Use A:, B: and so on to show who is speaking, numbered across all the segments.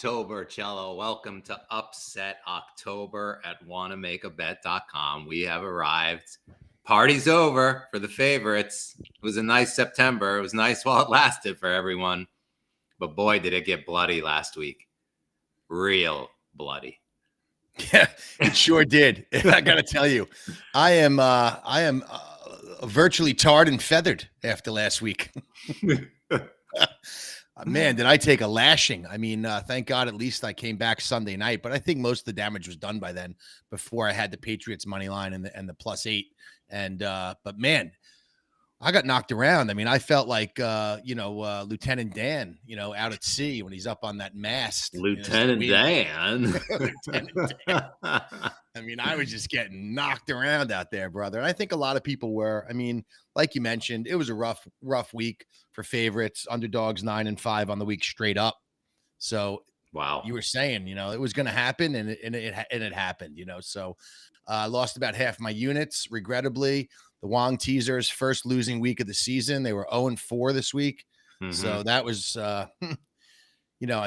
A: October, Cello. Welcome to Upset October at wannamakeabet.com. We have arrived. Party's over for the favorites. It was a nice September. It was nice while it lasted for everyone. But boy, did it get bloody last week. Real bloody.
B: Yeah, it sure did. I got to tell you, I am virtually tarred and feathered after last week. Man, did I take a lashing? I mean, thank God at least I came back Sunday night, but I think most of the damage was done by then before I had the Patriots money line and the +8. And but man, I got knocked around. I mean, I felt like Lieutenant Dan, out at sea when he's up on that mast.
A: Lieutenant Dan.
B: Lieutenant Dan. I mean, I was just getting knocked around out there, brother. And I think a lot of people were. I mean, like you mentioned, it was a rough week for favorites. Underdogs 9-5 on the week straight up. So
A: wow,
B: you were saying, it was going to happen, and it happened. So I lost about half my units, regrettably. The Wong Teasers' first losing week of the season. They were 0-4 this week. Mm-hmm. So that was, I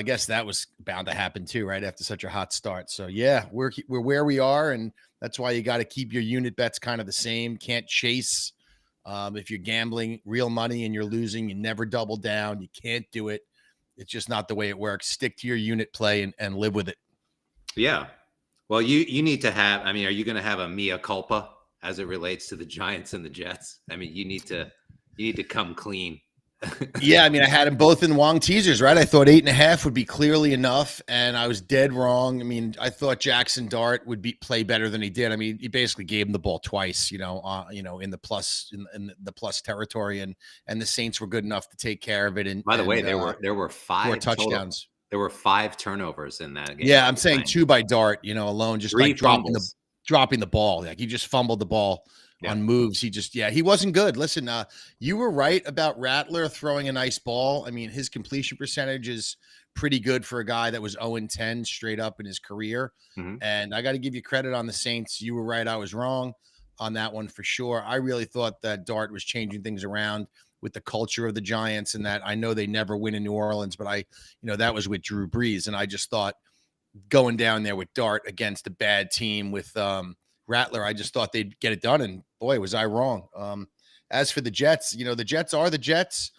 B: guess that was bound to happen too, right? After such a hot start. So yeah, we're where we are. And that's why you got to keep your unit bets kind of the same. Can't chase. If you're gambling real money and you're losing, you never double down. You can't do it. It's just not the way it works. Stick to your unit play and live with it.
A: Yeah. Well, you need to have, are you going to have a mea culpa as it relates to the Giants and the Jets? I mean, you need to come clean.
B: Yeah, I had them both in Wong Teasers, right? I thought 8.5 would be clearly enough, and I was dead wrong. I thought Jackson Dart would play better than he did. He basically gave him the ball twice, in the plus territory, and the Saints were good enough to take care of it. And
A: by the way, there were 5
B: touchdowns.
A: There were 5 turnovers in that game.
B: Yeah, I'm saying 2 by Dart, alone, just
A: 3
B: like dropping the ball. Like he just fumbled the ball. Yeah. On moves. He wasn't good. Listen, you were right about Rattler throwing a nice ball. His completion percentage is pretty good for a guy that was 0-10 straight up in his career. Mm-hmm. And I got to give you credit on the Saints. You were right. I was wrong on that one for sure. I really thought that Dart was changing things around with the culture of the Giants, and that I know they never win in New Orleans, but that was with Drew Brees. And I just thought going down there with Dart against a bad team with, Rattler, I just thought they'd get it done, and boy, was I wrong. As for the Jets, the Jets are the Jets.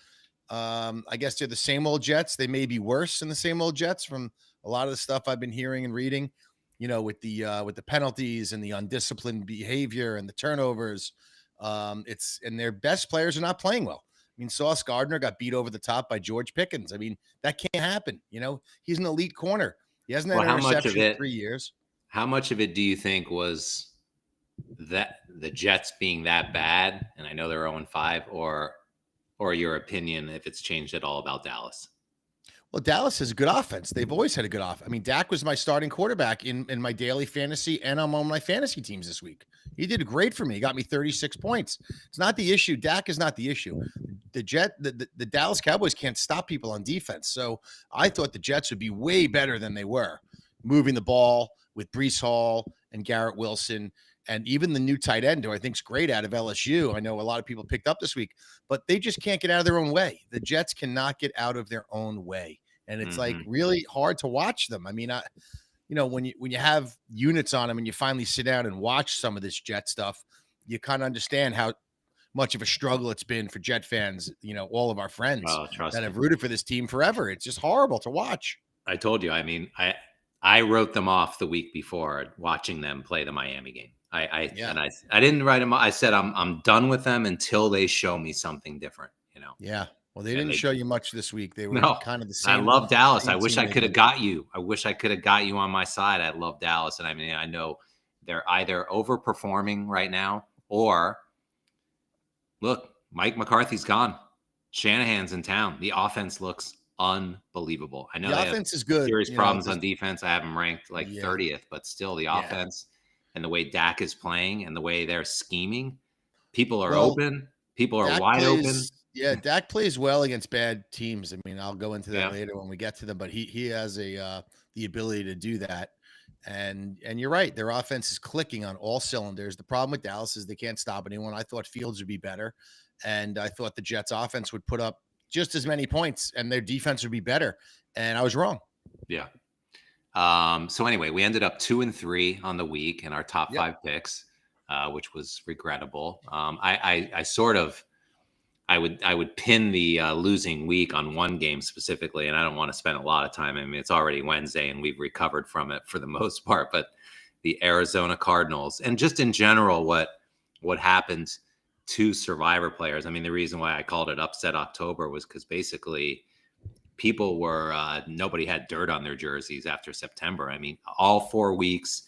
B: I guess they're the same old Jets. They may be worse than the same old Jets from a lot of the stuff I've been hearing and reading. With the penalties and the undisciplined behavior and the turnovers. And their best players are not playing well. Sauce Gardner got beat over the top by George Pickens. That can't happen. He's an elite corner. He hasn't had an interception in 3 years.
A: How much of it do you think was that the Jets being that bad, and I know they're 0-5, or your opinion, if it's changed at all, about Dallas?
B: Well, Dallas has a good offense. They've always had a good offense. Dak was my starting quarterback in my daily fantasy, and I'm on my fantasy teams this week. He did great for me. He got me 36 points. It's not the issue. Dak is not the issue. The Dallas Cowboys can't stop people on defense. So I thought the Jets would be way better than they were, moving the ball with Breece Hall and Garrett Wilson. And even the new tight end, who I think is great out of LSU. I know a lot of people picked up this week, but they just can't get out of their own way. The Jets cannot get out of their own way. And it's like really hard to watch them. When you have units on them and you finally sit down and watch some of this Jet stuff, you kind of understand how much of a struggle it's been for Jet fans, all of our friends that have rooted for this team forever. It's just horrible to watch.
A: I told you, I wrote them off the week before watching them play the Miami game. I didn't write them off. I said I'm done with them until they show me something different.
B: Yeah. Well, they didn't show you much this week. They were kind of the same.
A: I love Dallas. I wish I could have got you. I wish I could have got you on my side. I love Dallas, and I know they're either overperforming right now, or look, Mike McCarthy's gone. Shanahan's in town. The offense looks unbelievable. I know
B: the offense is good.
A: Serious problems on defense. I have them ranked 30th, but still the offense and the way Dak is playing and the way they're scheming, people are open. People are wide open.
B: Yeah, Dak plays well against bad teams. I'll go into that later when we get to them, but he has the ability to do that. And you're right. Their offense is clicking on all cylinders. The problem with Dallas is they can't stop anyone. I thought Fields would be better, and I thought the Jets offense would put up just as many points and their defense would be better. And I was wrong.
A: Yeah. So anyway, we ended up 2-3 on the week in our top
B: Yep.
A: 5 picks, which was regrettable. I sort of I would pin the losing week on one game specifically, and I don't want to spend a lot of time. I mean, it's already Wednesday, and we've recovered from it for the most part. But the Arizona Cardinals, and just in general, what happened to Survivor players. I mean, the reason why I called it Upset October was because basically people were nobody had dirt on their jerseys after September. I mean, all 4 weeks,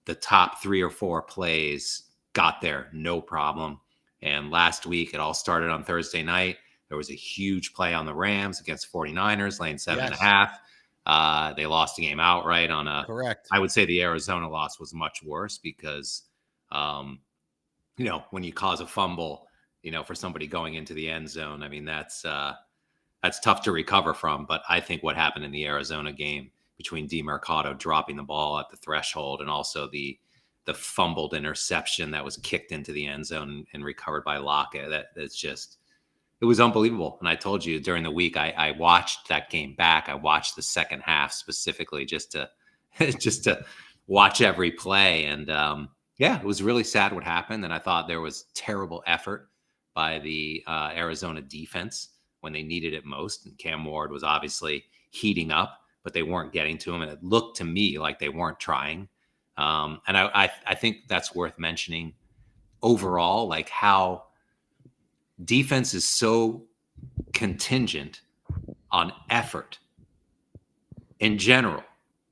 A: the top 3 or 4 plays got there, no problem. And last week, it all started on Thursday night. There was a huge play on the Rams against 49ers, laying 7.5. They lost the game outright on a
B: Correct.
A: I would say the Arizona loss was much worse because, when you cause a fumble, for somebody going into the end zone, I mean, that's tough to recover from. But I think what happened in the Arizona game between DeMercado dropping the ball at the threshold and also the fumbled interception that was kicked into the end zone and recovered by Lockett, it was unbelievable. And I told you during the week, I watched that game back. I watched the second half specifically just to watch every play. And it was really sad what happened. And I thought there was terrible effort by the Arizona defense when they needed it most. And Cam Ward was obviously heating up, but they weren't getting to him. And it looked to me like they weren't trying. And I think that's worth mentioning overall, like how defense is so contingent on effort in general.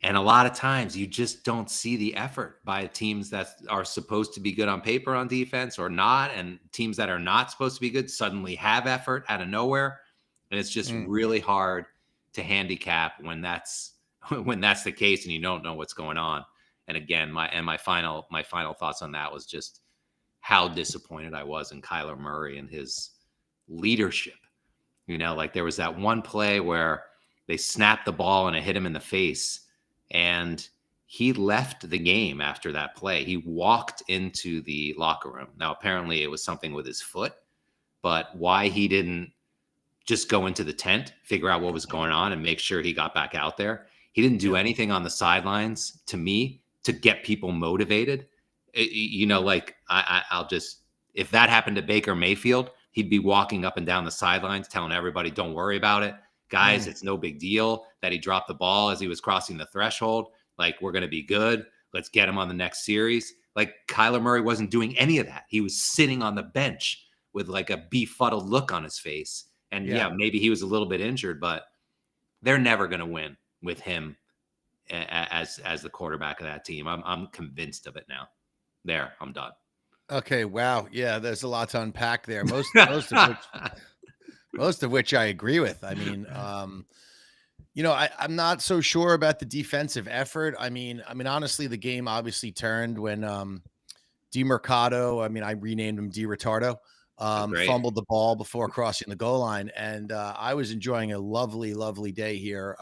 A: And a lot of times you just don't see the effort by teams that are supposed to be good on paper on defense or not. And teams that are not supposed to be good suddenly have effort out of nowhere. And it's just really hard to handicap when that's the case and you don't know what's going on. And again, my final thoughts on that was just how disappointed I was in Kyler Murray and his leadership. Like there was that one play where they snapped the ball and it hit him in the face, and he left the game after that play. He walked into the locker room. Now, apparently it was something with his foot, but why he didn't just go into the tent, figure out what was going on, and make sure he got back out there. He didn't do anything on the sidelines, to me, to get people motivated. I'll just, if that happened to Baker Mayfield, he'd be walking up and down the sidelines telling everybody, don't worry about it. Guys, it's no big deal that he dropped the ball as he was crossing the threshold. Like, we're going to be good. Let's get him on the next series. Like, Kyler Murray wasn't doing any of that. He was sitting on the bench with like a befuddled look on his face. And maybe he was a little bit injured, but they're never going to win with him as the quarterback of that team. I'm convinced of it now. There, I'm done.
B: Okay. Wow. Yeah. There's a lot to unpack there. Most of which I agree with. I mean, I'm not so sure about the defensive effort. I mean, honestly, the game obviously turned when DeMercado, I renamed him DeRetardo, fumbled the ball before crossing the goal line. And I was enjoying a lovely, lovely day here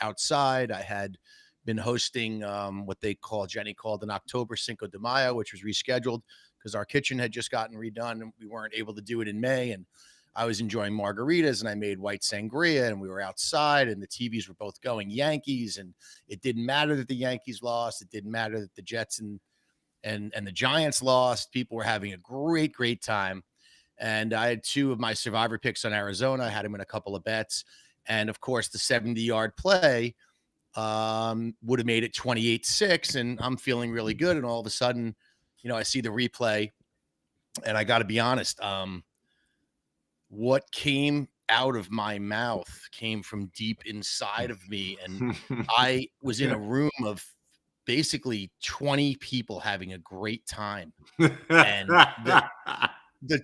B: outside. I had been hosting what Jenny called an October Cinco de Mayo, which was rescheduled because our kitchen had just gotten redone and we weren't able to do it in May. And I was enjoying margaritas and I made white sangria and we were outside and the TVs were both going Yankees, and it didn't matter that the Yankees lost. It didn't matter that the Jets and the Giants lost. People were having a great, great time. And I had 2 of my Survivor picks on Arizona. I had him in a couple of bets. And of course, the 70-yard play would have made it 28-6. And I'm feeling really good. And all of a sudden, I see the replay and I got to be honest. What came out of my mouth came from deep inside of me. And I was in a room of basically 20 people having a great time. And the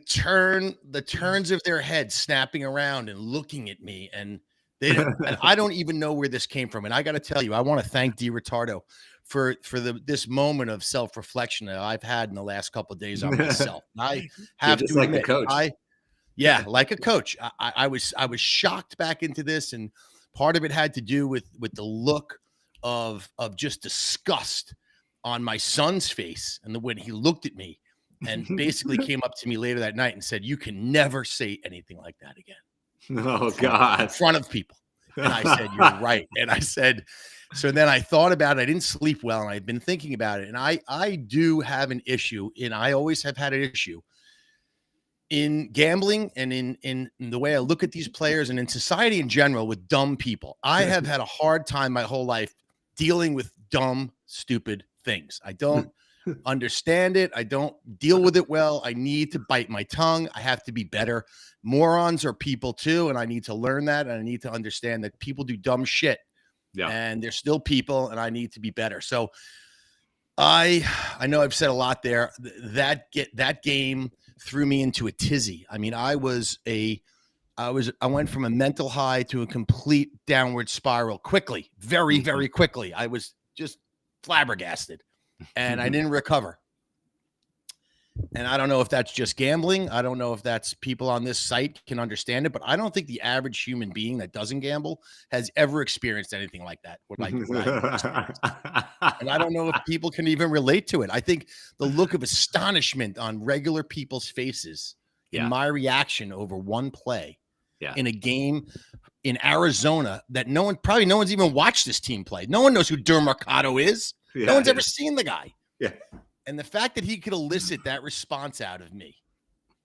B: turns of their heads snapping around and looking at me, and and I don't even know where this came from. And I got to tell you, I want to thank DeRetardo for this moment of self-reflection that I've had in the last couple of days on myself. I have to
A: like
B: admit,
A: a coach.
B: Like a coach. I was shocked back into this, and part of it had to do with the look of just disgust on my son's face, and when he looked at me and basically came up to me later that night and said, "You can never say anything like that again."
A: Oh God!
B: In front of people. And I said, you're right. And I said, so then I thought about it. I didn't sleep well, and I'd been thinking about it. And I do have an issue, and I always have had an issue in gambling and in the way I look at these players and in society in general with dumb people. I have had a hard time my whole life dealing with dumb, stupid things. I don't understand it. I don't deal with it well. I need to bite my tongue. I have to be better. Morons are people too, and I need to learn that, and I need to understand that people do dumb shit. Yeah. And they're still people, and I need to be better. So I know I've said a lot there. That game threw me into a tizzy. I mean, I went from a mental high to a complete downward spiral quickly, very, very quickly. I was just flabbergasted, and I didn't recover. And I don't know if that's just gambling. I don't know if that's people on this site can understand it, but I don't think the average human being that doesn't gamble has ever experienced anything like that. And I don't know if people can even relate to it. I think the look of astonishment on regular people's faces in my reaction over one play in a game in Arizona that no one's even watched this team play. No one knows who Dur Mercado is. No one's ever seen the guy.
A: Yeah.
B: And the fact that he could elicit that response out of me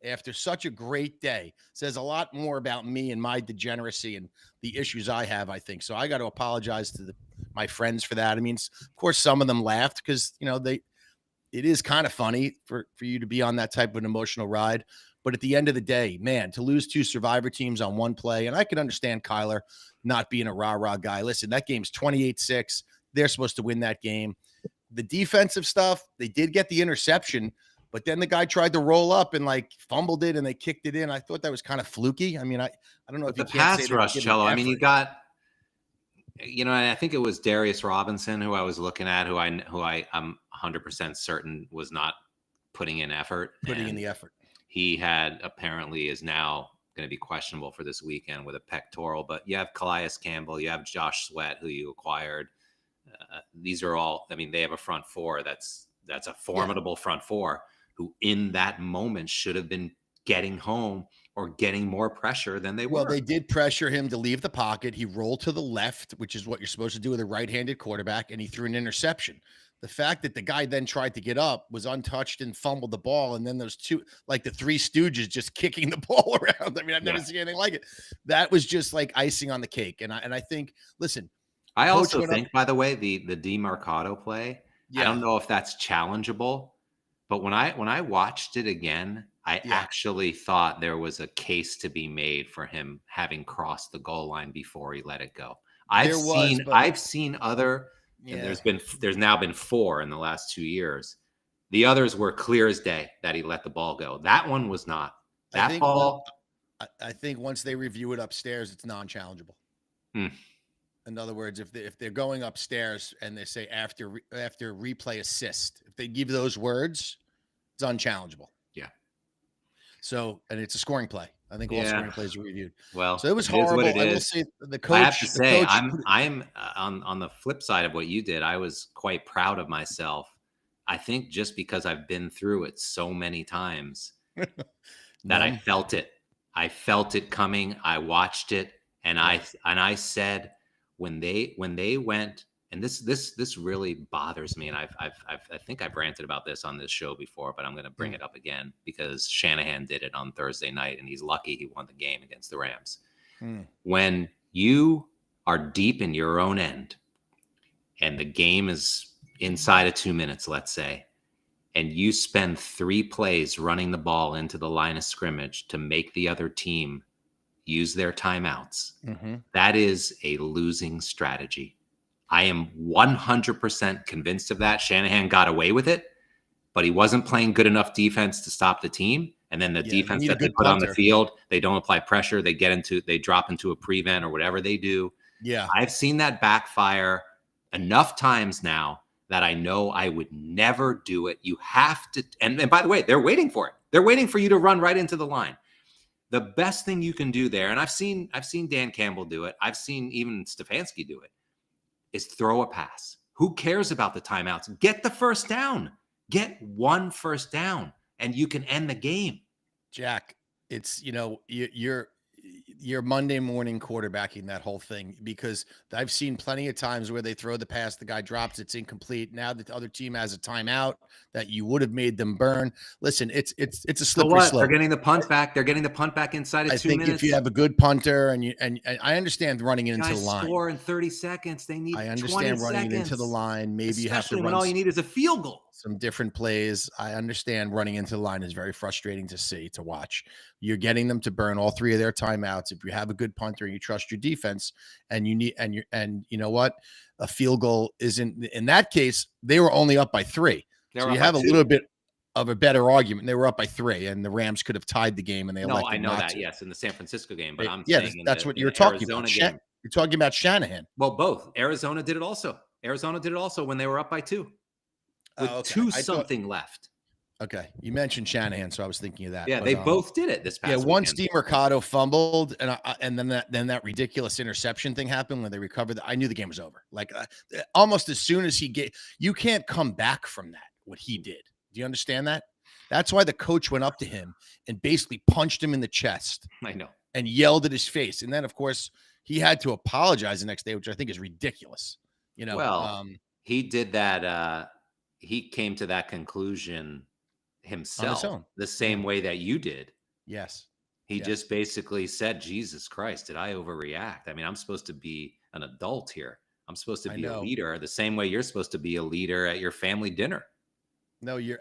B: after such a great day says a lot more about me and my degeneracy and the issues I have, I think. So I got to apologize to my friends for that. I mean, of course, some of them laughed because, it is kind of funny for you to be on that type of an emotional ride. But at the end of the day, man, to lose 2 Survivor teams on one play, and I can understand Kyler not being a rah-rah guy. Listen, that game's 28-6. They're supposed to win that game. The defensive stuff, they did get the interception, but then the guy tried to roll up and fumbled it and they kicked it in. I thought that was kind of fluky. I mean, I don't know if
A: the pass rush, Cello. I mean, you got, I think it was Darius Robinson who I was looking at, who I'm 100% certain was not putting in the effort. He apparently is now going to be questionable for this weekend with a pectoral, but you have Calais Campbell, you have Josh Sweat, who you acquired. These are all, they have a front four. That's a formidable front four who in that moment should have been getting home or getting more pressure than they were.
B: Well, they did pressure him to leave the pocket. He rolled to the left, which is what you're supposed to do with a right-handed quarterback, and he threw an interception. The fact that the guy then tried to get up, was untouched and fumbled the ball, and then those two, the Three Stooges just kicking the ball around. I mean, I've never seen anything like it. That was just icing on the cake. And I think, listen,
A: I also think, by the way, the Mercado play, I don't know if that's challengeable, but when I watched it again, I actually thought there was a case to be made for him having crossed the goal line before he let it go. I've seen other. Yeah. There's now been 4 in the last 2 years. The others were clear as day that he let the ball go. That one was not. I
B: think once they review it upstairs, it's non-challengeable. In other words, if they're going upstairs and they say after replay assist, if they give those words, it's unchallengeable.
A: Yeah.
B: So, and it's a scoring play. I think all scoring plays are reviewed.
A: Well,
B: so it was horrible.
A: I will
B: say the coach.
A: I have to say, I'm on the flip side of what you did. I was quite proud of myself. I think just because I've been through it so many times that I felt it. I felt it coming. I watched it, and I said when they went, and this really bothers me, and I think I've ranted about this on this show before, but I'm going to bring it up again because Shanahan did it on Thursday night, and he's lucky he won the game against the Rams. When you are deep in your own end, and the game is inside of 2 minutes, let's say, and you spend 3 plays running the ball into the line of scrimmage to make the other team use their timeouts, that is a losing strategy. I am 100% convinced of that. Shanahan got away with it, but he wasn't playing good enough defense to stop the team. And then the defense that they put on the field, they don't apply pressure. They drop into a prevent or whatever they do.
B: Yeah.
A: I've seen that backfire enough times now that I know I would never do it. You have to, and by the way, they're waiting for it. They're waiting for you to run right into the line. The best thing you can do there, and I've seen Dan Campbell do it. I've seen even Stefanski do it, is throw a pass. Who cares about the timeouts? Get the first down. Get 1 first down, and you can end the game.
B: Jack, it's, you're you're Monday morning quarterbacking that whole thing, because I've seen plenty of times where they throw the pass, the guy drops, it's incomplete. Now that the other team has a timeout that you would have made them burn. Listen, it's a
A: So
B: slippery
A: what?
B: slope.
A: They're getting the punt back. They're getting the punt back inside of
B: I
A: 2
B: think
A: minutes.
B: if you have a good punter and I understand running it into the
A: Guys
B: line.
A: score in 30 seconds. They need
B: I
A: 20
B: understand running
A: seconds.
B: it into the line. Maybe you have to
A: Especially when
B: run
A: all you need is a field goal.
B: some different plays. I understand running into the line is very frustrating to watch. You're getting them to burn all 3 of their timeouts. If you have a good punter and you trust your defense, and you know what, a field goal isn't, in that case, they were only up by 3. So you have a little bit of a better argument. They were up by 3, and the Rams could have tied the game, and they elected
A: I know
B: not
A: that,
B: to.
A: yes, in the San Francisco game, but I'm
B: Yeah,
A: saying
B: that's what
A: in
B: you're
A: the
B: talking
A: Arizona
B: about.
A: game.
B: You're talking about Shanahan.
A: Well, both. Arizona did it also. Arizona did it also when they were up by 2 with
B: Okay.
A: 2 something left.
B: Okay, you mentioned Shanahan, so I was thinking of that.
A: Yeah,
B: but,
A: they both did it this past weekend.
B: Once DeMercado fumbled, and then that ridiculous interception thing happened when they recovered, I knew the game was over. Like almost as soon as you can't come back from that, what he did. Do you understand that? That's why the coach went up to him and basically punched him in the chest.
A: I know.
B: And yelled at his face. And then, of course, he had to apologize the next day, which I think is ridiculous.
A: Well, he did that. He came to that conclusion himself the same way that you did.
B: Yes.
A: He just basically said, Jesus Christ, did I overreact? I mean, I'm supposed to be an adult here. I'm supposed to be a leader the same way you're supposed to be a leader at your family dinner.
B: No, you're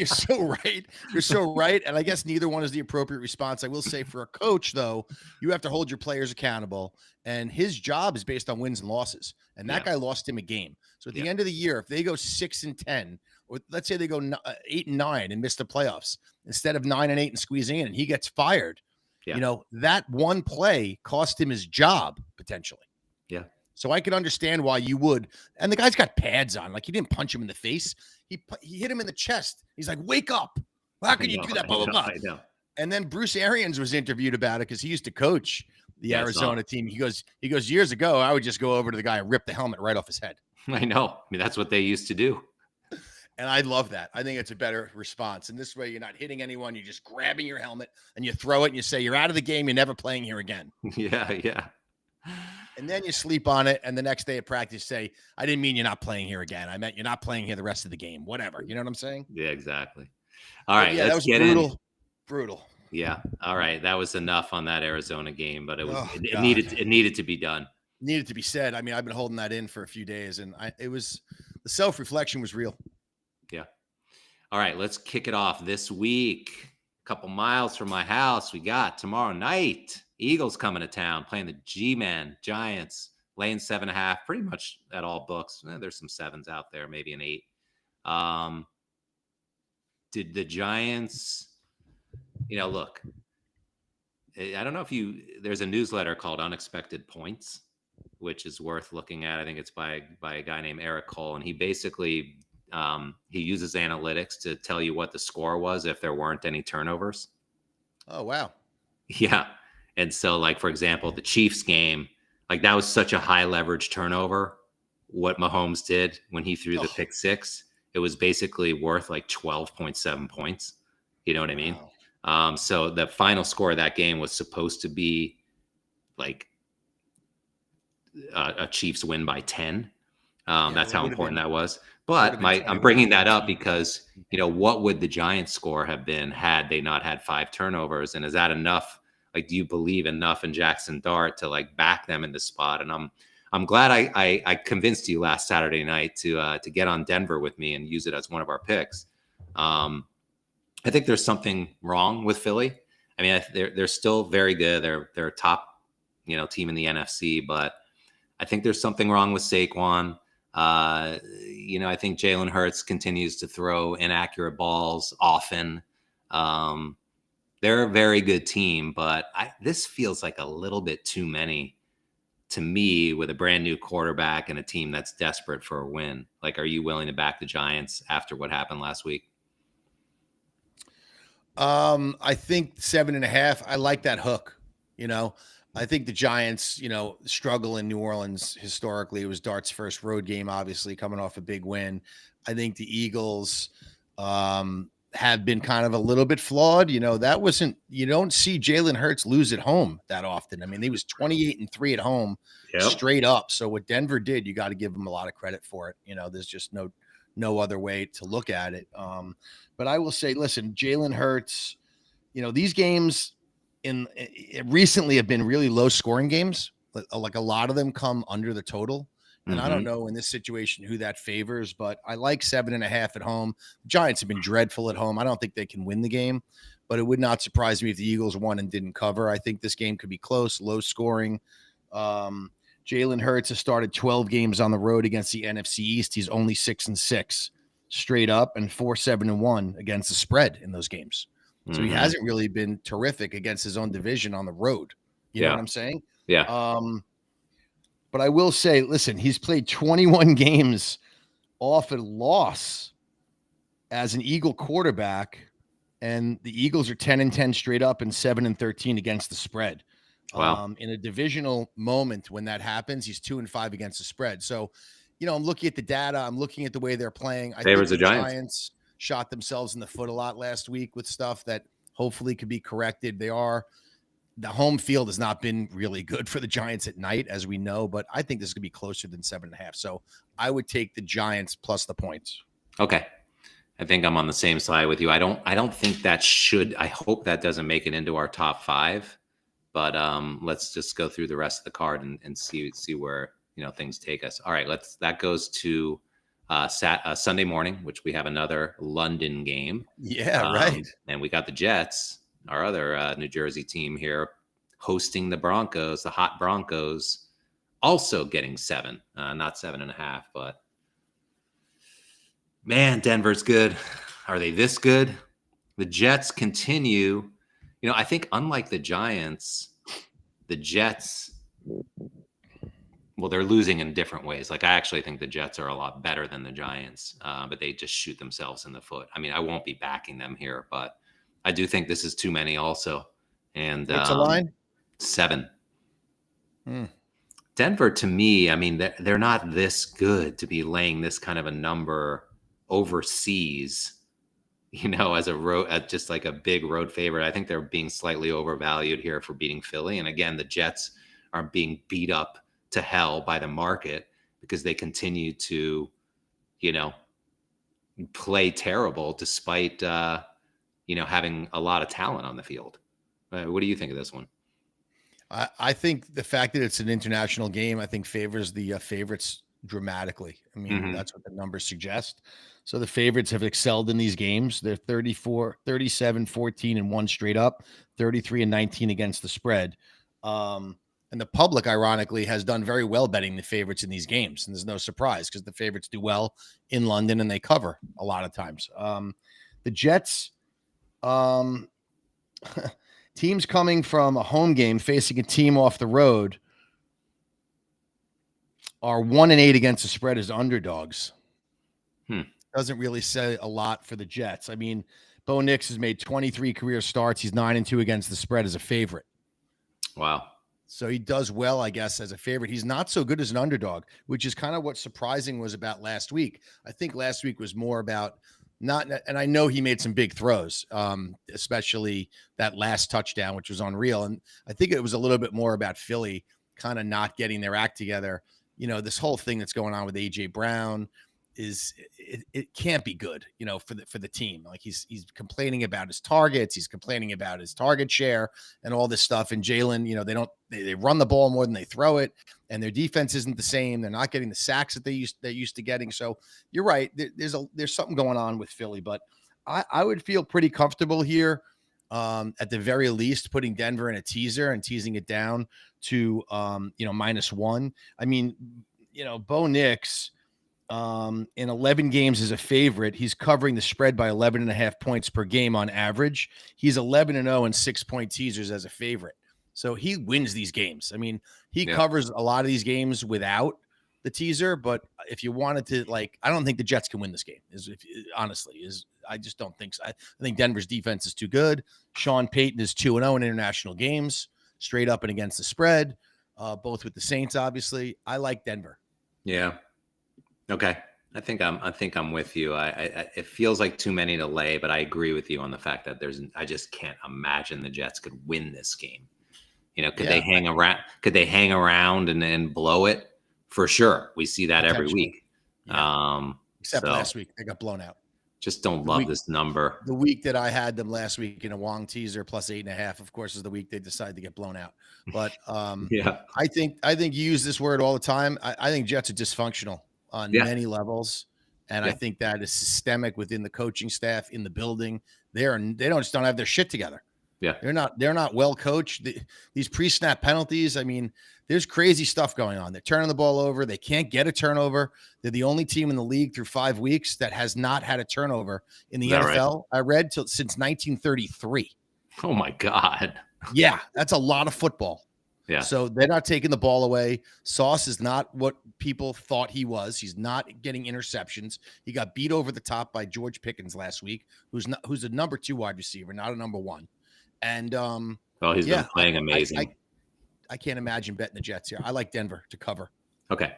B: so right. You're so right. And I guess neither one is the appropriate response. I will say, for a coach, though, you have to hold your players accountable. And his job is based on wins and losses. And that guy lost him a game. So at the end of the year, if they go 6-10, or let's say they go 8-9 and miss the playoffs, instead of 9-8 and squeezing in, and he gets fired, that one play cost him his job potentially.
A: Yeah.
B: So I can understand why you would. And the guy's got pads on. Like, he didn't punch him in the face. He hit him in the chest. He's like, wake up. How can you do that? Blah, blah, blah.
A: I know.
B: And then Bruce Arians was interviewed about it because he used to coach the Arizona team. He goes, years ago, I would just go over to the guy and rip the helmet right off his head.
A: I know. I mean, that's what they used to do.
B: And I love that. I think it's a better response. And this way, you're not hitting anyone. You're just grabbing your helmet and you throw it and you say, you're out of the game. You're never playing here again.
A: Yeah.
B: And then you sleep on it, and the next day at practice say, I didn't mean you're not playing here again. I meant you're not playing here the rest of the game. Whatever. You know what I'm saying?
A: Yeah, exactly. All right.
B: Yeah,
A: let's
B: that was brutal.
A: Yeah. All right. That was enough on that Arizona game, but it needed to be done.
B: Needed to be said. I mean, I've been holding that in for a few days, and the self-reflection was real.
A: Yeah. All right. Let's kick it off this week. A couple miles from my house, we got tomorrow night. Eagles coming to town, playing the G-Man Giants, laying 7.5, pretty much at all books. There's some 7s out there, maybe an 8. Did the Giants, look, I don't know if there's a newsletter called Unexpected Points, which is worth looking at. I think it's by a guy named Eric Cole, and he basically he uses analytics to tell you what the score was if there weren't any turnovers.
B: Oh, wow.
A: Yeah. And so, like, for example, the Chiefs game, like, that was such a high leverage turnover. What Mahomes did when he threw the pick 6, it was basically worth like 12.7 points. You know what I mean? Wow. So the final score of that game was supposed to be like a Chiefs win by 10. That's how important that was. But I'm bringing that up because, what would the Giants score have been had they not had 5 turnovers? And is that enough? Like, do you believe enough in Jackson Dart to like back them in the spot? And I'm glad I convinced you last Saturday night to get on Denver with me and use it as one of our picks. I think there's something wrong with Philly. I mean, they're still very good. They're a top, team in the NFC, but I think there's something wrong with Saquon. I think Jalen Hurts continues to throw inaccurate balls often. They're a very good team, but this feels like a little bit too many to me with a brand new quarterback and a team that's desperate for a win. Like, are you willing to back the Giants after what happened last week?
B: I think 7.5. I like that hook. I think the Giants, struggle in New Orleans historically. It was Dart's first road game, obviously coming off a big win. I think the Eagles have been kind of a little bit flawed. You don't see Jalen Hurts lose at home that often. I mean, he was 28-3 at home straight up. So what Denver did, you got to give them a lot of credit for it. There's just no other way to look at it. But I will say, listen, Jalen Hurts, these games recently have been really low scoring games. Like a lot of them come under the total. And I don't know in this situation who that favors, but I like 7.5 at home. The Giants have been dreadful at home. I don't think they can win the game, but it would not surprise me if the Eagles won and didn't cover. I think this game could be close, low scoring. Jalen Hurts has started 12 games on the road against the NFC East. He's only 6-6 straight up and 4-7-1 against the spread in those games. So he hasn't really been terrific against his own division on the road. You know what I'm saying?
A: Yeah.
B: But I will say, listen, he's played 21 games off a loss as an Eagle quarterback, and the Eagles are 10-10 straight up and 7-13 against the spread.
A: Wow.
B: In a divisional moment when that happens, he's 2-5 against the spread. So, I'm looking at the data. I'm looking at the way they're playing. I think the Giants shot themselves in the foot a lot last week with stuff that hopefully could be corrected. The home field has not been really good for the Giants at night, as we know, but I think this is going to be closer than 7.5. So I would take the Giants plus the points.
A: Okay. I think I'm on the same side with you. I don't think that I hope that doesn't make it into our top 5, but let's just go through the rest of the card and see where, things take us. All right. That goes to Sunday morning, which we have another London game.
B: Yeah. Right.
A: And we got the Jets, our other New Jersey team here, hosting the Broncos, the hot Broncos, also getting 7, not 7.5, but man, Denver's good. Are they this good? The Jets continue. I think unlike the Giants, the Jets, well, they're losing in different ways. Like, I actually think the Jets are a lot better than the Giants, but they just shoot themselves in the foot. I mean, I won't be backing them here, but I do think this is too many also. And
B: what's the line?
A: 7. Denver, to me, I mean, they're not this good to be laying this kind of a number overseas, as just like a big road favorite. I think they're being slightly overvalued here for beating Philly. And again, the Jets are being beat up to hell by the market because they continue to, play terrible despite, having a lot of talent on the field. What do you think of this one?
B: I think the fact that it's an international game, I think favors the favorites dramatically. I mean, that's what the numbers suggest. So the favorites have excelled in these games. They're 34, 37, 14, and 1 straight up, 33 and 19 against the spread. And the public, ironically, has done very well betting the favorites in these games. And there's no surprise because the favorites do well in London and they cover a lot of times. The Jets, teams coming from a home game facing a team off the road are 1-8 against the spread as underdogs. Doesn't really say a lot for the Jets. I mean, Bo Nix has made 23 career starts. He's 9-2 against the spread as a favorite.
A: Wow.
B: So he does well, I guess, as a favorite. He's not so good as an underdog, which is kind of what surprising was about last week. I think last week was more about and I know he made some big throws, especially that last touchdown, which was unreal. And I think it was a little bit more about Philly kind of not getting their act together. This whole thing that's going on with AJ Brown it can't be good, for the team. Like he's complaining about his targets, he's complaining about his target share and all this stuff. And Jalen, they run the ball more than they throw it, and their defense isn't the same. They're not getting the sacks that they're used to getting. So you're right. There's something going on with Philly, but I would feel pretty comfortable here. At the very least, putting Denver in a teaser and teasing it down to -1. I mean, Bo Nix, in 11 games as a favorite, he's covering the spread by 11.5 points per game on average. He's 11-0 in 6-point teasers as a favorite. So he wins these games. I mean, he covers a lot of these games without the teaser, but if you wanted to, I don't think the Jets can win this game. I just don't think so. I think Denver's defense is too good. Sean Payton is 2-0 in international games, straight up and against the spread, both with the Saints, obviously. I like Denver.
A: Yeah. Okay. I think I'm with you. It feels like too many to lay, but I agree with you on the fact that I just can't imagine the Jets could win this game. Could they hang around? Could they hang around and blow it? For sure. We see that every week.
B: Yeah. Except last week, they got blown out.
A: Just don't love this number.
B: The week that I had them last week in a Wong teaser plus 8.5, of course, is the week they decided to get blown out. But
A: yeah,
B: I think you use this word all the time. I think Jets are dysfunctional on many levels, and I think that is systemic within the coaching staff in the building. They just don't have their shit together.
A: Yeah,
B: they're not well coached. These pre-snap penalties. I mean, there's crazy stuff going on. They're turning the ball over. They can't get a turnover. They're the only team in the league through 5 weeks that has not had a turnover in the NFL. Right? I read since 1933.
A: Oh my God.
B: Yeah, that's a lot of football.
A: Yeah.
B: So they're not taking the ball away. Sauce is not what people thought he was. He's not getting interceptions. He got beat over the top by George Pickens last week, who's a number 2 wide receiver, not a number 1. And
A: he's been playing amazing.
B: I can't imagine betting the Jets here. I like Denver to cover.
A: Okay.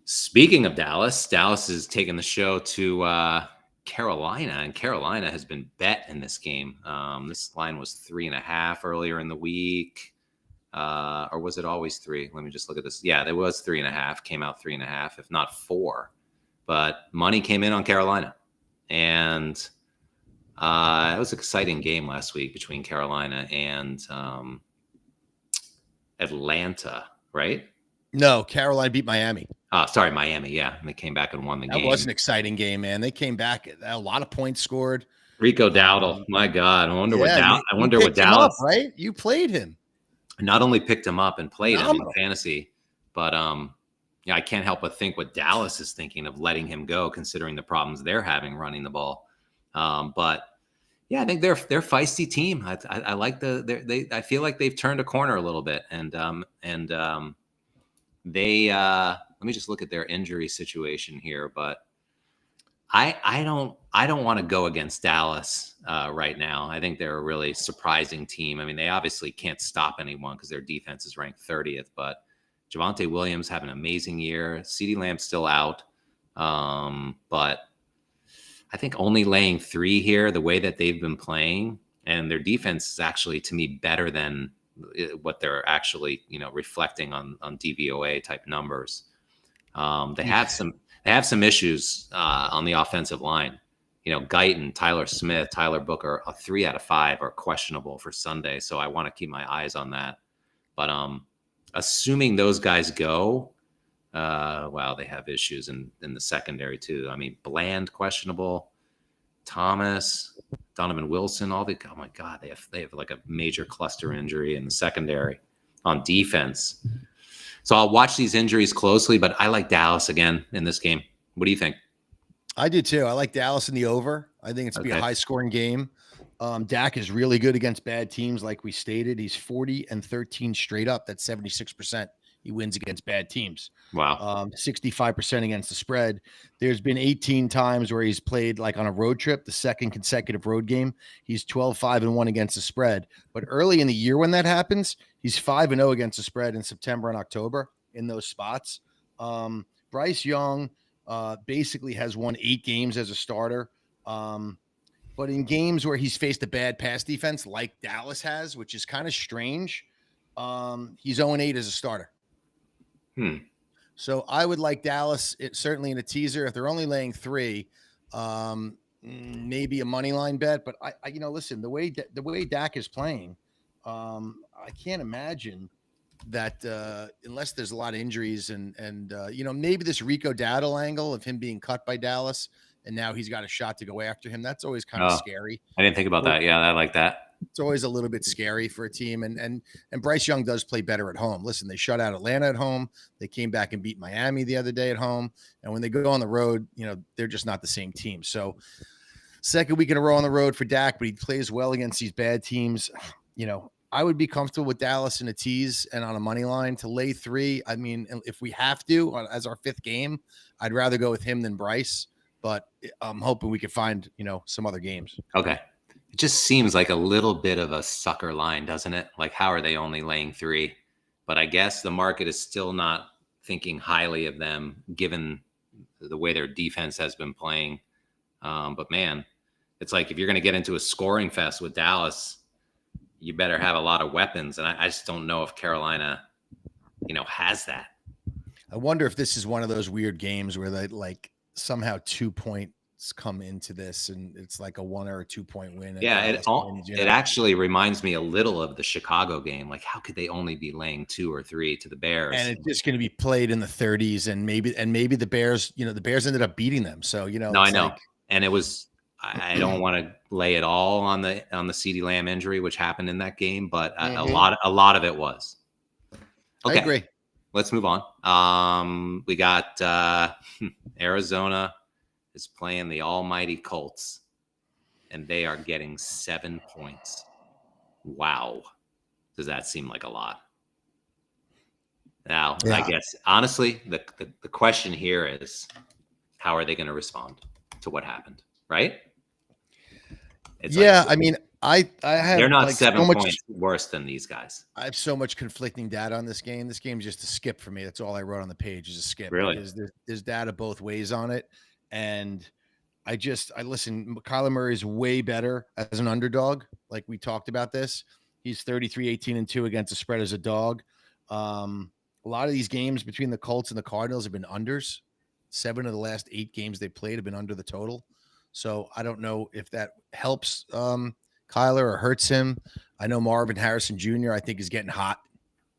A: Speaking of Dallas is taking the show to Carolina, and Carolina has been bet in this game. This line was 3.5 earlier in the week. Or was it always 3? Let me just look at this. Yeah, there was 3.5, came out 3.5, if not 4. But money came in on Carolina. And it was an exciting game last week between Carolina and Atlanta, right?
B: No, Carolina beat Miami.
A: Sorry, Miami. Yeah, and they came back and won the game.
B: That was an exciting game, man. They came back, a lot of points scored.
A: Rico Dowdle, my God, I wonder what Dallas.
B: Right, you played him.
A: Not only picked him up and played him in fantasy, but I can't help but think what Dallas is thinking of letting him go, considering the problems they're having running the ball. But yeah, I think they're a feisty team. I like I feel like they've turned a corner a little bit, and they let me just look at their injury situation here. But I don't want to go against Dallas right now. I think they're a really surprising team. I mean, they obviously can't stop anyone because their defense is ranked 30th. But Javonte Williams having an amazing year. CeeDee Lamb's still out, but I think only laying 3 here, the way that they've been playing, and their defense is actually, to me, better than what they're actually, reflecting on DVOA type numbers. They have some issues on the offensive line. Guyton, Tyler Smith, Tyler Booker, 3 out of 5 are questionable for Sunday. So I want to keep my eyes on that. But assuming those guys go, they have issues in the secondary too. I mean, Bland questionable, Thomas, Donovan Wilson, oh my God, they have like a major cluster injury in the secondary on defense. So I'll watch these injuries closely, but I like Dallas again in this game. What do you think?
B: I do too. I like Dallas in the over. I think it's going to be a high-scoring game. Dak is really good against bad teams, like we stated. He's 40-13 straight up. That's 76%. He wins against bad teams.
A: Wow.
B: 65% against the spread. There's been 18 times where he's played like on a road trip, the second consecutive road game. He's 12-5-1 against the spread. But early in the year when that happens, he's 5-0 against the spread in September and October in those spots. Bryce Young basically has won 8 games as a starter. But in games where he's faced a bad pass defense like Dallas has, which is kind of strange, he's 0-8 as a starter. So I would like Dallas, certainly in a teaser. If they're only laying 3, maybe a money line bet. But I listen, the way Dak is playing, I can't imagine that unless there's a lot of injuries and maybe this Rico Dowdle angle of him being cut by Dallas and now he's got a shot to go after him. That's always kind of scary.
A: I didn't think about that. Yeah, I like that.
B: It's always a little bit scary for a team. And Bryce Young does play better at home. Listen, they shut out Atlanta at home. They came back and beat Miami the other day at home. And when they go on the road, they're just not the same team. So second week in a row on the road for Dak, but he plays well against these bad teams. I would be comfortable with Dallas in a tease and on a money line to lay 3. I mean, if we have to, as our 5th game, I'd rather go with him than Bryce, but I'm hoping we could find, some other games.
A: Okay. It just seems like a little bit of a sucker line, doesn't it? Like, how are they only laying 3? But I guess the market is still not thinking highly of them, given the way their defense has been playing. But man, it's like if you're going to get into a scoring fest with Dallas, you better have a lot of weapons. And I just don't know if Carolina, has that.
B: I wonder if this is one of those weird games where they like somehow 2 points come into this and it's like a 1 or a 2 point win.
A: Yeah, it actually reminds me a little of the Chicago game. Like, how could they only be laying 2 or 3 to the Bears?
B: And it's just going to be played in the 30s, and maybe the Bears, the Bears ended up beating them. So
A: no, I know, and it was. I don't want to lay it all on the CeeDee Lamb injury, which happened in that game, but a lot of it was. Okay,
B: I agree.
A: Let's move on. We got Arizona is playing the almighty Colts, and they are getting 7 points. Wow. Does that seem like a lot? Now, yeah. I guess, honestly, the question here is, how are they going to respond to what happened, right?
B: It's I mean, I have.
A: They're not like 7 points worse than these guys.
B: I have so much conflicting data on this game. This game's just a skip for me. That's all I wrote on the page is a skip.
A: Really?
B: There's data both ways on it. And I listen, Kyler Murray is way better as an underdog. Like we talked about this. He's 33-18-2 against the spread as a dog. A lot of these games between the Colts and the Cardinals have been unders. 7 of the last 8 games they played have been under the total. So I don't know if that helps Kyler or hurts him. I know Marvin Harrison Jr. I think is getting hot.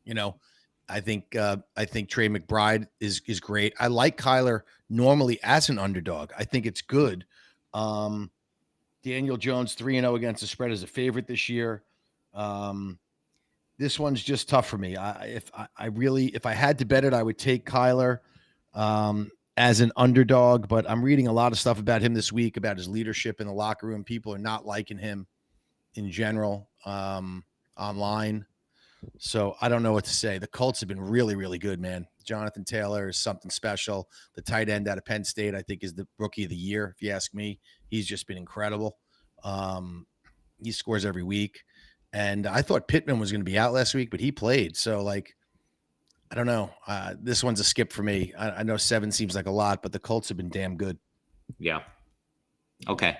B: I think Trey McBride is great. I like Kyler normally as an underdog. I think it's good. Daniel Jones 3-0 against the spread as a favorite this year. This one's just tough for me. If I had to bet it, I would take Kyler as an underdog, but I'm reading a lot of stuff about him this week, about his leadership in the locker room. People are not liking him in general online. So I don't know what to say. The Colts have been really, really good, man. Jonathan Taylor is something special. The tight end out of Penn State, I think, is the rookie of the year. If you ask me, he's just been incredible. He scores every week. And I thought Pittman was going to be out last week, but he played. So I don't know. This one's a skip for me. I know 7 seems like a lot, but the Colts have been damn good.
A: Yeah. Okay.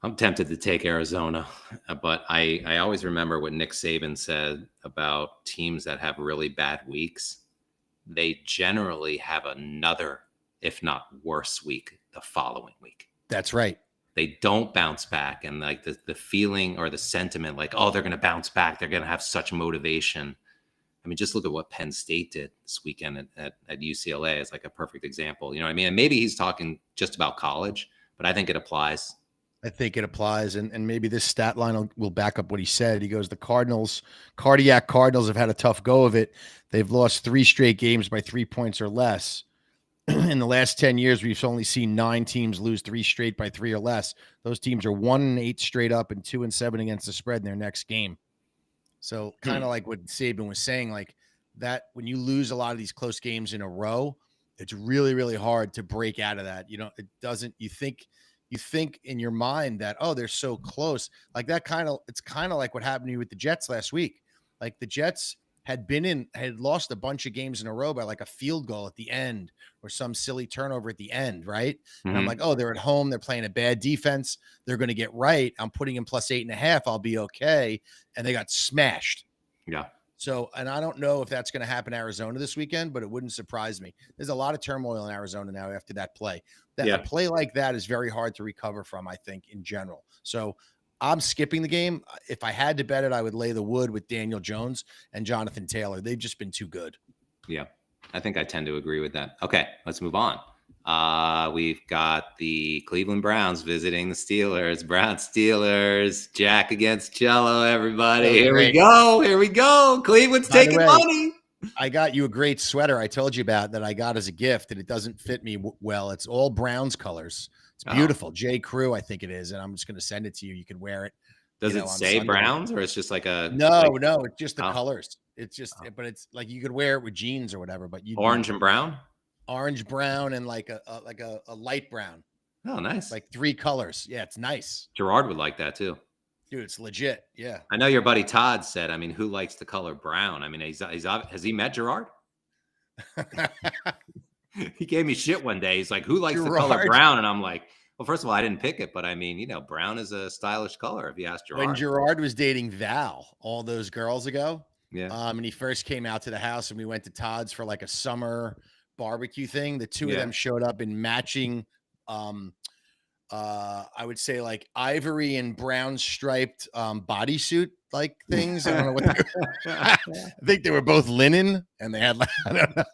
A: I'm tempted to take Arizona, but I always remember what Nick Saban said about teams that have really bad weeks. They generally have another, if not worse, week the following week.
B: That's right.
A: They don't bounce back. And like the feeling or the sentiment, like, oh, they're going to bounce back. They're going to have such motivation. I mean, just look at what Penn State did this weekend at UCLA as like a perfect example. You know what I mean? And maybe he's talking just about college, but I think it applies.
B: I think it applies. And maybe this stat line will back up what he said. He goes, the cardiac Cardinals have had a tough go of it. They've lost 3 straight games by 3 points or less. In the last 10 years, we've only seen 9 teams lose 3 straight by 3 or less. Those teams are 1-8 straight up and 2-7 against the spread in their next game. So kind of like what Saban was saying, like that when you lose a lot of these close games in a row, it's really, really hard to break out of that. It doesn't, you think in your mind that, oh, they're so close. Like that it's kind of like what happened to you with the Jets last week. Like the Jets had lost a bunch of games in a row by like a field goal at the end or some silly turnover at the end. Right. Mm-hmm. And I'm like, oh, they're at home. They're playing a bad defense. They're going to get right. I'm putting in +8.5. I'll be okay. And they got smashed.
A: Yeah.
B: So, and I don't know if that's going to happen in Arizona this weekend, but it wouldn't surprise me. There's a lot of turmoil in Arizona now after that play. A play like that is very hard to recover from, I think, in general. So I'm skipping the game. If I had to bet it, I would lay the wood with Daniel Jones and Jonathan Taylor. They've just been too good.
A: Yeah, I think I tend to agree with that. Okay, let's move on. We've got the Cleveland Browns visiting the Steelers. Steelers, Jack against Cello, everybody. Here we go. Cleveland's taking money.
B: I got you a great sweater I told you about that I got as a gift, and it doesn't fit me well. It's all Browns colors. It's beautiful. J. Crew, I think it is, and I'm just going to send it to you. You can wear it.
A: Does it say Browns, or it's just like a
B: no? It's just the colors. It's just, but it's like you could wear it with jeans or whatever. But
A: orange and brown,
B: and like a light brown.
A: Oh, nice.
B: Like 3 colors. Yeah, it's nice.
A: Gerard would like that too.
B: Dude, it's legit. Yeah.
A: I know your buddy Todd said. I mean, who likes the color brown? I mean, has he met Gerard? He gave me shit one day. He's like, "Who likes the color
B: Gerard.
A: brown?" And I'm like, "Well, first of all, I didn't pick it, but I mean, brown is a stylish color. If you ask
B: When
A: Gerard."
B: Gerard was dating Val all those girls ago,
A: Yeah.
B: and he first came out to the house and we went to Todd's for like a summer barbecue thing, the two of
A: Yeah.
B: them showed up in matching, I would say like ivory and brown striped bodysuit like things. I don't know what they were. I think they were both linen and they had like, I don't know.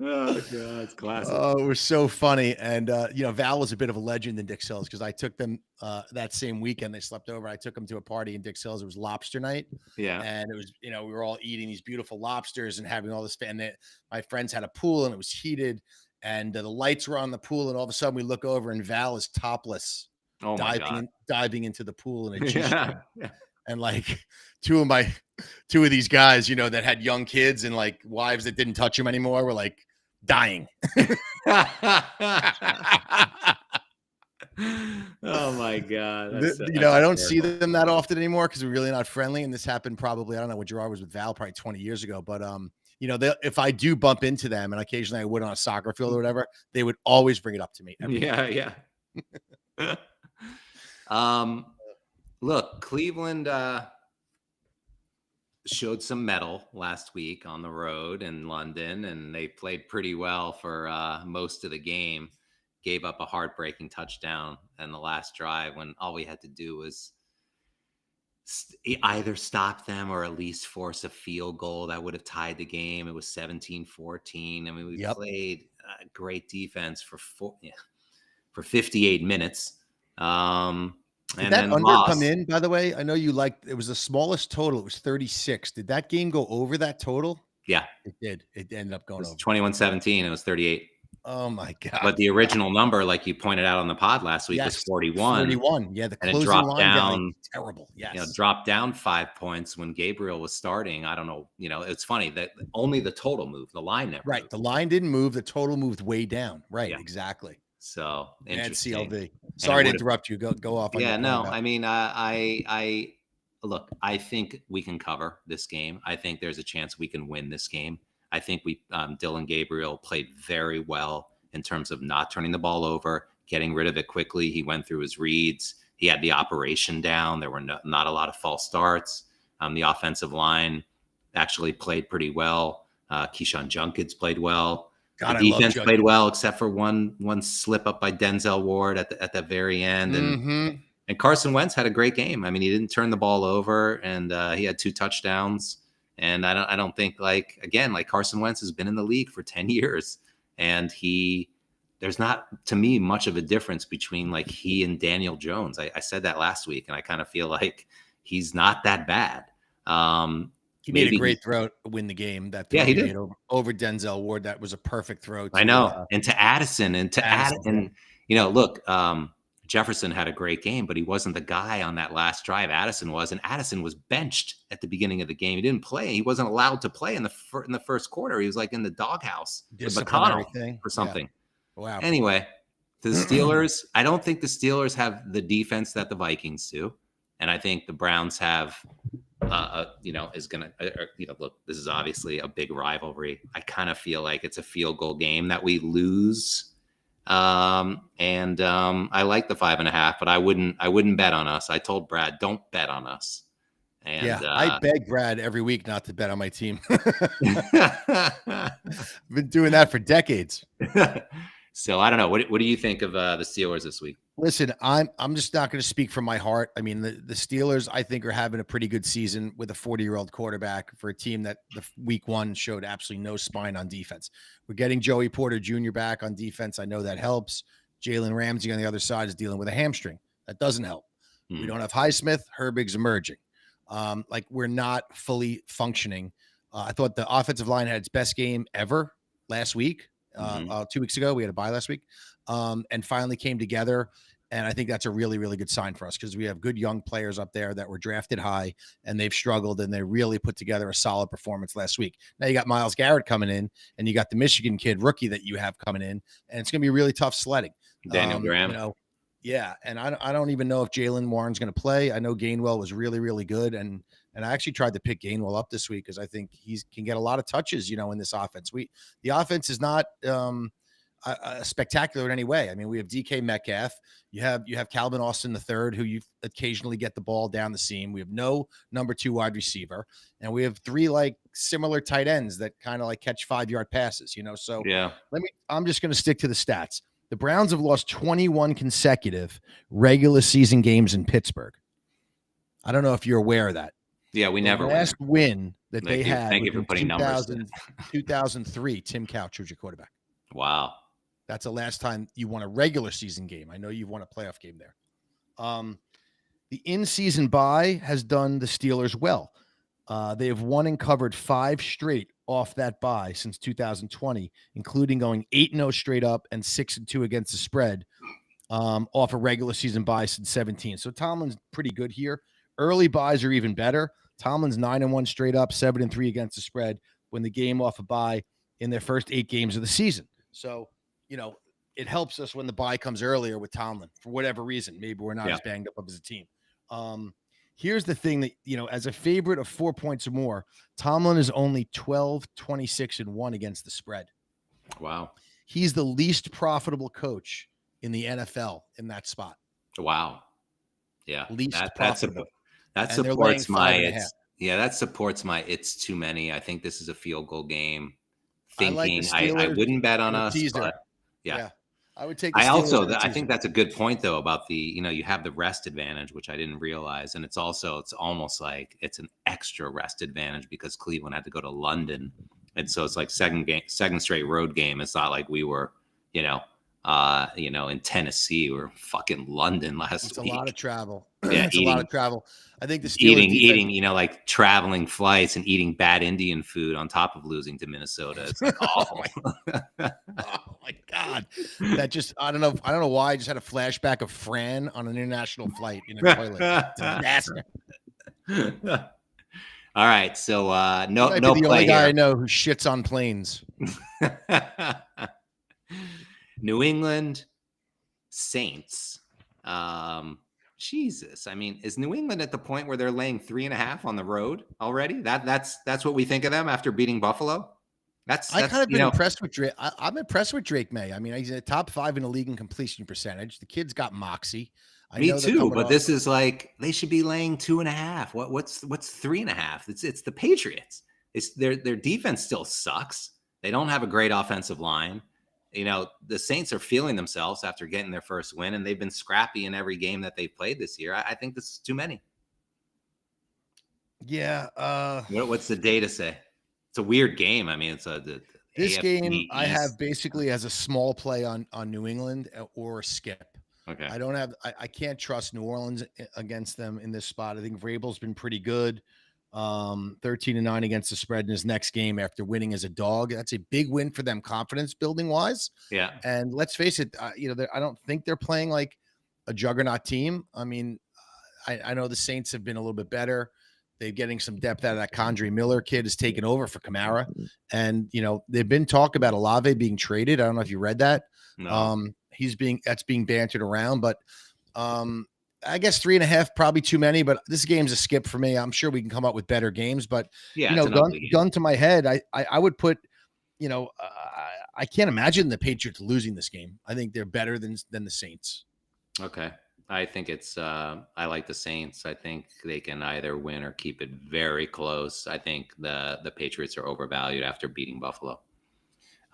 A: Oh god, it's classic.
B: Oh, it was so funny. And Val was a bit of a legend in Dick's Hills because I took them that same weekend. They slept over. I took them to a party in Dick's Hills. It was lobster night.
A: Yeah.
B: And it was, we were all eating these beautiful lobsters and having all this fun. My friends had a pool and it was heated and the lights were on the pool. And all of a sudden we look over and Val is topless,
A: Oh my god.
B: diving into the pool in a
A: Yeah.
B: And like two of these guys, that had young kids and like wives that didn't touch him anymore were like dying.
A: Oh my god.
B: I don't see them that often anymore because we're really not friendly. And this happened probably, I don't know, when Gerard was with Val probably 20 years ago. But if I do bump into them, and occasionally I would on a soccer field or whatever, they would always bring it up to me.
A: Yeah. Look, Cleveland showed some mettle last week on the road in London, and they played pretty well for most of the game. Gave up a heartbreaking touchdown in the last drive when all we had to do was either stop them or at least force a field goal that would have tied the game. It was 17-14. I mean, we played great defense for 58 minutes.
B: Did that under come in, by the way? I know you liked it. Was the smallest total. It was 36. Did that game go over that total?
A: Yeah,
B: it did. It ended up going over
A: 21-17. It was 38.
B: Oh my god!
A: But the original number, like you pointed out on the pod last week, was 41.
B: 41. Yeah, the closing
A: dropped
B: line
A: down.
B: Terrible. Yes.
A: Dropped down 5 points when Gabriel was starting. I don't know. It's funny that only the total moved. The line never.
B: Right.
A: Moved.
B: The line didn't move. The total moved way down. Right. Yeah. Exactly.
A: So
B: interesting. And CLV. Sorry to interrupt you. Go off.
A: Yeah. No. I mean, I look. I think we can cover this game. I think there's a chance we can win this game. I think Dillon Gabriel played very well in terms of not turning the ball over, getting rid of it quickly. He went through his reads. He had the operation down. There were not a lot of false starts. The offensive line actually played pretty well. Keyshawn Junkins played well. The defense played well, except for one slip up by Denzel Ward at the very end. And Carson Wentz had a great game. I mean, he didn't turn the ball over, and he had 2 touchdowns. And I don't think like Carson Wentz has been in the league for 10 years. And there's not, to me, much of a difference between like he and Daniel Jones. I said that last week, and I kind of feel like he's not that bad.
B: He made a great throw to win the game. That throw
A: he did
B: over Denzel Ward. That was a perfect throw.
A: I know. And to Addison and look, Jefferson had a great game, but he wasn't the guy on that last drive. Addison was, and Addison was benched at the beginning of the game. He didn't play. He wasn't allowed to play in the first quarter. He was like in the doghouse with McConnell or something.
B: Yeah. Wow.
A: Anyway, the Steelers, I don't think the Steelers have the defense that the Vikings do. And I think the Browns have, look, this is obviously a big rivalry. I kind of feel like it's a field goal game that we lose. I like the 5.5, but I wouldn't bet on us. I told Brad, don't bet on us. And
B: I beg Brad every week not to bet on my team. I've been doing that for decades.
A: So I don't know. What do you think of the Steelers this week?
B: Listen, I'm just not going to speak from my heart. I mean, the Steelers, I think, are having a pretty good season with a 40-year-old quarterback for a team that the week 1 showed absolutely no spine on defense. We're getting Joey Porter Jr. back on defense. I know that helps. Jalen Ramsey on the other side is dealing with a hamstring. That doesn't help. We don't have Highsmith. Herbig's emerging. We're not fully functioning. I thought the offensive line had its best game ever last week. 2 weeks ago, we had a bye last week, and finally came together. And I think that's a really, really good sign for us because we have good young players up there that were drafted high and they've struggled and they really put together a solid performance last week. Now you got Myles Garrett coming in and you got the Michigan kid rookie that you have coming in, and it's going to be really tough sledding.
A: Daniel Graham.
B: Yeah, and I don't even know if Jaylen Warren's going to play. I know Gainwell was really, really good, and I actually tried to pick Gainwell up this week because I think he can get a lot of touches, in this offense. The offense is not spectacular in any way. I mean, we have DK Metcalf, you have Calvin Austin III, who you occasionally get the ball down the seam. We have no number 2 wide receiver, and we have 3 like similar tight ends that kind of like catch 5-yard passes. So
A: Yeah.
B: I'm just going to stick to the stats. The Browns have lost 21 consecutive regular season games in Pittsburgh. I don't know if you're aware of that.
A: Yeah, we never
B: last win that
A: Thank
B: they
A: you.
B: had
A: Thank you
B: was
A: for putting numbers.
B: 2003. Tim Couch was your quarterback.
A: Wow.
B: That's the last time you won a regular season game. I know you've won a playoff game there. The in-season bye has done the Steelers well. They have won and covered 5 straight off that bye since 2020, including going 8-0 straight up and 6-2 against the spread off a regular season bye since 17. So Tomlin's pretty good here. Early buys are even better. Tomlin's 9-1 straight up, 7-3 against the spread when the game off a bye in their first 8 games of the season. So, it helps us when the bye comes earlier with Tomlin for whatever reason. Maybe we're not as banged up as a team. Here's the thing that, as a favorite of 4 points or more, Tomlin is only 12-26-1 against the spread.
A: Wow.
B: He's the least profitable coach in the NFL in that spot.
A: Wow. Yeah.
B: Least profitable.
A: That supports that supports my it's too many. I think this is a field goal game. Thinking I wouldn't bet on us, but yeah.
B: I would take.
A: I think that's a good point though about the you have the rest advantage, which I didn't realize, and it's almost like it's an extra rest advantage because Cleveland had to go to London, and so it's like second straight road game. It's not like we were in Tennessee or fucking London last week.
B: It's a lot of travel.
A: Yeah,
B: it's a lot of travel. I think the
A: Steelers eating, like traveling flights and eating bad Indian food on top of losing to Minnesota. It's like awful.
B: Oh my God. That just, I don't know why I just had a flashback of Fran on an international flight in a toilet. It's a disaster.
A: All right. So, no
B: the
A: play
B: only guy
A: here.
B: I know who shits on planes.
A: New England Saints. Jesus. I mean, is New England at the point where they're laying 3.5 on the road already? That's what we think of them after beating Buffalo. That's
B: I kind of been impressed with Drake. I'm impressed with Drake May. I mean, he's a top 5 in the league in completion percentage. The kid's got moxie.
A: Me too, but this is like they should be laying 2.5. What's 3.5? It's the Patriots. It's their defense still sucks. They don't have a great offensive line. The Saints are feeling themselves after getting their first win, and they've been scrappy in every game that they've played this year. I think this is too many.
B: Yeah.
A: What's the data say? It's a weird game. I mean, it's
B: this
A: AFC
B: game
A: East.
B: I have basically as a small play on New England or skip.
A: Okay.
B: I can't trust New Orleans against them in this spot. I think Vrabel's been pretty good. 13-9 against the spread in his next game after winning as a dog. That's a big win for them confidence building wise.
A: Yeah.
B: And let's face it, I don't think they're playing like a juggernaut team. I mean, I know the Saints have been a little bit better. They're getting some depth out of that Condre Miller kid has taken over for Kamara. And, they've been talk about Olave being traded. I don't know if you read that.
A: No.
B: That's being bantered around, but I guess 3.5 probably too many, but this game's a skip for me. I'm sure we can come up with better games, but gun to my head, I would put, I can't imagine the Patriots losing this game. I think they're better than the Saints.
A: Okay. I think I like the Saints. I think they can either win or keep it very close. I think the Patriots are overvalued after beating Buffalo.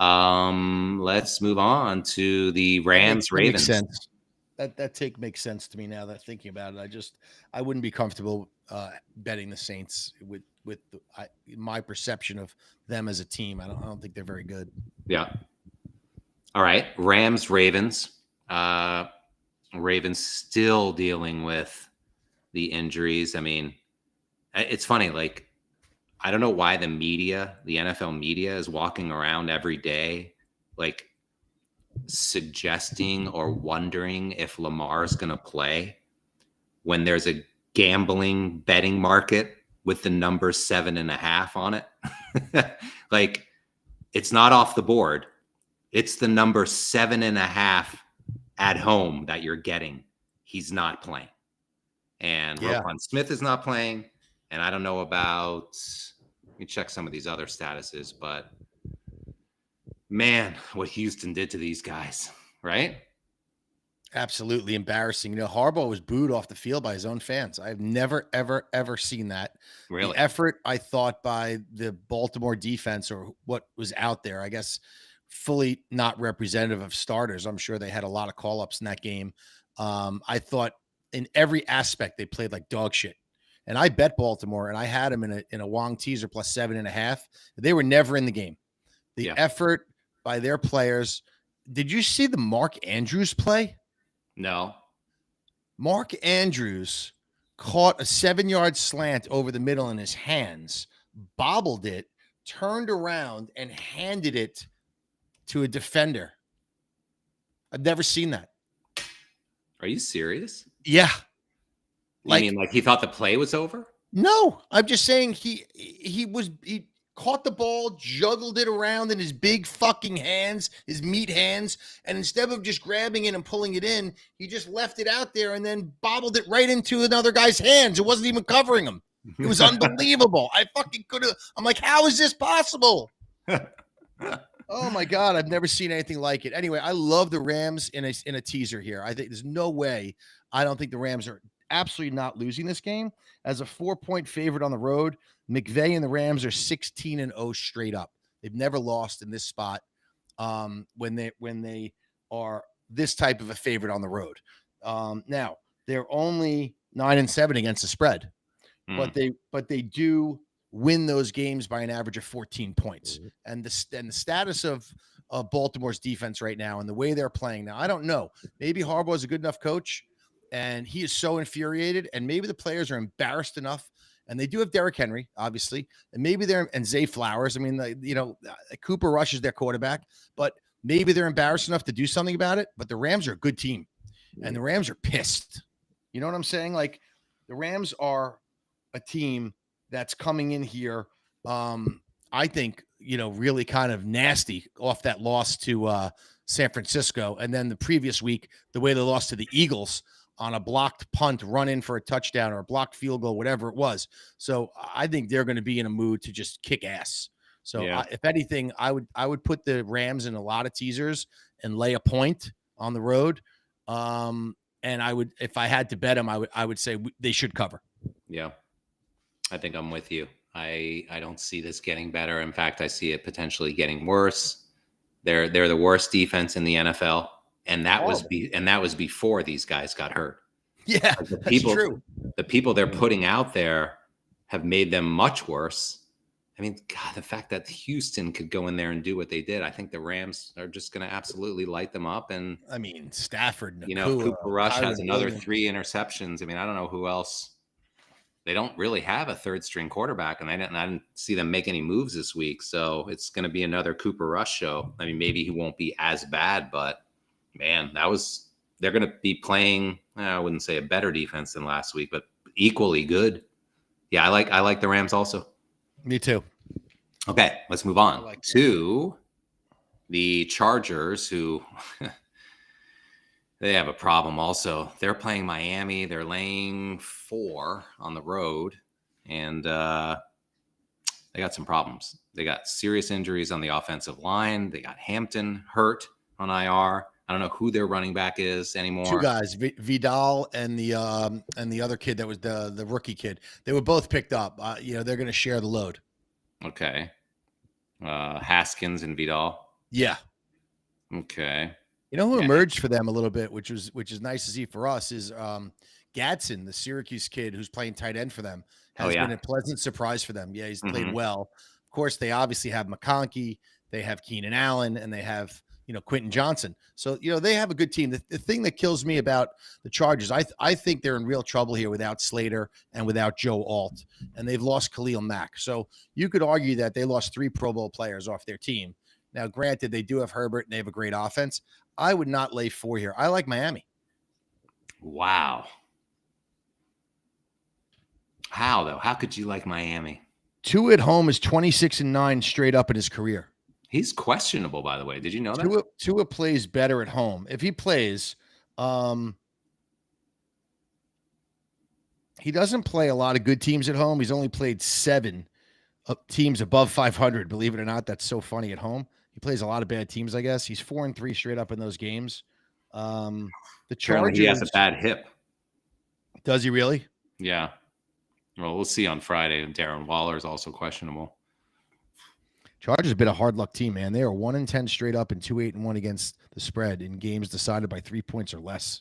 A: Let's move on to the Rams Ravens.
B: Makes sense. That take makes sense to me now that thinking about it. I wouldn't be comfortable betting the Saints with my perception of them as a team. I don't think they're very good.
A: Yeah. All right. Rams Ravens. Ravens still dealing with the injuries. I mean, it's funny. Like, I don't know why the NFL media is walking around every day, like suggesting or wondering if Lamar's going to play when there's a gambling betting market with the number 7.5 on it. Like, it's not off the board. It's the number 7.5 at home that you're getting, he's not playing. And Roquan Smith is not playing. And I don't know about, let me check some of these other statuses, but man, what Houston did to these guys, right?
B: Absolutely embarrassing. You know, Harbaugh was booed off the field by his own fans. I've never, ever, ever seen that.
A: Really?
B: The effort, I thought, by the Baltimore defense, or what was out there, I guess, fully not representative of starters. I'm sure they had a lot of call-ups in that game. I thought in every aspect they played like dog shit. And I bet Baltimore, and I had them in a Wong teaser plus 7.5. They were never in the game. The effort by their players. Did you see the Mark Andrews play?
A: No.
B: Mark Andrews caught a 7-yard slant over the middle in his hands, bobbled it, turned around, and handed it to a defender. I've never seen that.
A: Are you serious?
B: Yeah.
A: You mean like he thought the play was over?
B: No, I'm just saying he caught the ball, juggled it around in his big fucking hands, his meat hands, and instead of just grabbing it and pulling it in, he just left it out there and then bobbled it right into another guy's hands. It wasn't even covering him. It was unbelievable. I fucking could have. I'm like, how is this possible? Oh my God, I've never seen anything like it. Anyway, I love the Rams in a teaser here. I think there's no way. I don't think the Rams are absolutely not losing this game. As a 4-point favorite on the road, McVay and the Rams are 16-0 straight up. They've never lost in this spot when they are this type of a favorite on the road. Now they're only 9-7 against the spread, but they do win those games by an average of 14 points. And the status of Baltimore's defense right now and the way they're playing now, I don't know. Maybe Harbaugh is a good enough coach, and he is so infuriated, and maybe the players are embarrassed enough. And they do have Derrick Henry, obviously, and maybe and Zay Flowers. I mean, Cooper Rush is their quarterback, but maybe they're embarrassed enough to do something about it. But the Rams are a good team, and the Rams are pissed. You know what I'm saying? Like, the Rams are a team that's coming in here, I think, really kind of nasty off that loss to San Francisco. And then the previous week, the way they lost to the Eagles on a blocked punt, run in for a touchdown, or a blocked field goal, whatever it was. So I think they're going to be in a mood to just kick ass. So if anything, I would put the Rams in a lot of teasers and lay a point on the road. And I would, if I had to bet them, I would say they should cover.
A: Yeah. I think I'm with you. I don't see this getting better. In fact, I see it potentially getting worse. They're the worst defense in the NFL. And that was before these guys got hurt.
B: Yeah, that's true.
A: The people they're putting out there have made them much worse. I mean, God, the fact that Houston could go in there and do what they did, I think the Rams are just going to absolutely light them up. And
B: I mean, Stafford,
A: Nakua, Cooper Rush has another 3 interceptions. I mean, I don't know who else. They don't really have a third string quarterback, and I didn't see them make any moves this week. So it's going to be another Cooper Rush show. I mean, maybe he won't be as bad, but man, they're going to be playing, I wouldn't say a better defense than last week, but equally good. Yeah, I like the Rams also.
B: Me too.
A: Okay, let's move on to the Chargers, who they have a problem also. They're playing Miami. They're laying 4 on the road, and they got some problems. They got serious injuries on the offensive line. They got Hampton hurt on IR. I don't know who their running back is anymore. 2
B: guys, Vidal and the other kid that was the rookie kid. They were both picked up. They're going to share the load.
A: Okay. Haskins and Vidal.
B: Yeah.
A: Okay.
B: You know who emerged for them a little bit, which is nice to see for us, is Gadsden, the Syracuse kid who's playing tight end for them, has been a pleasant surprise for them. Yeah, he's played well. Of course, they obviously have McConkey, they have Keenan Allen, and they have Quentin Johnson. So, they have a good team. The thing that kills me about the Chargers, I think they're in real trouble here without Slater and without Joe Alt, and they've lost Khalil Mack. So you could argue that they lost 3 Pro Bowl players off their team. Now, granted, they do have Herbert and they have a great offense. I would not lay 4 here. I like Miami.
A: Wow. How, though? How could you like Miami?
B: Tua at home is 26-9 straight up in his career.
A: He's questionable, by the way. Did you know that?
B: Tua plays better at home. If he plays, Um, he doesn't play a lot of good teams at home. He's only played 7 teams above 500. Believe it or not, that's so funny at home. He plays a lot of bad teams, I guess. He's 4-3 straight up in those games. The
A: Apparently he has
B: Chargers.
A: a bad hip.
B: Does he really?
A: Yeah. Well, we'll see on Friday. Darren Waller is also questionable.
B: Chargers have been a hard luck team, man. They are 1-10 straight up and 2-8-1 against the spread in games decided by 3 points or less.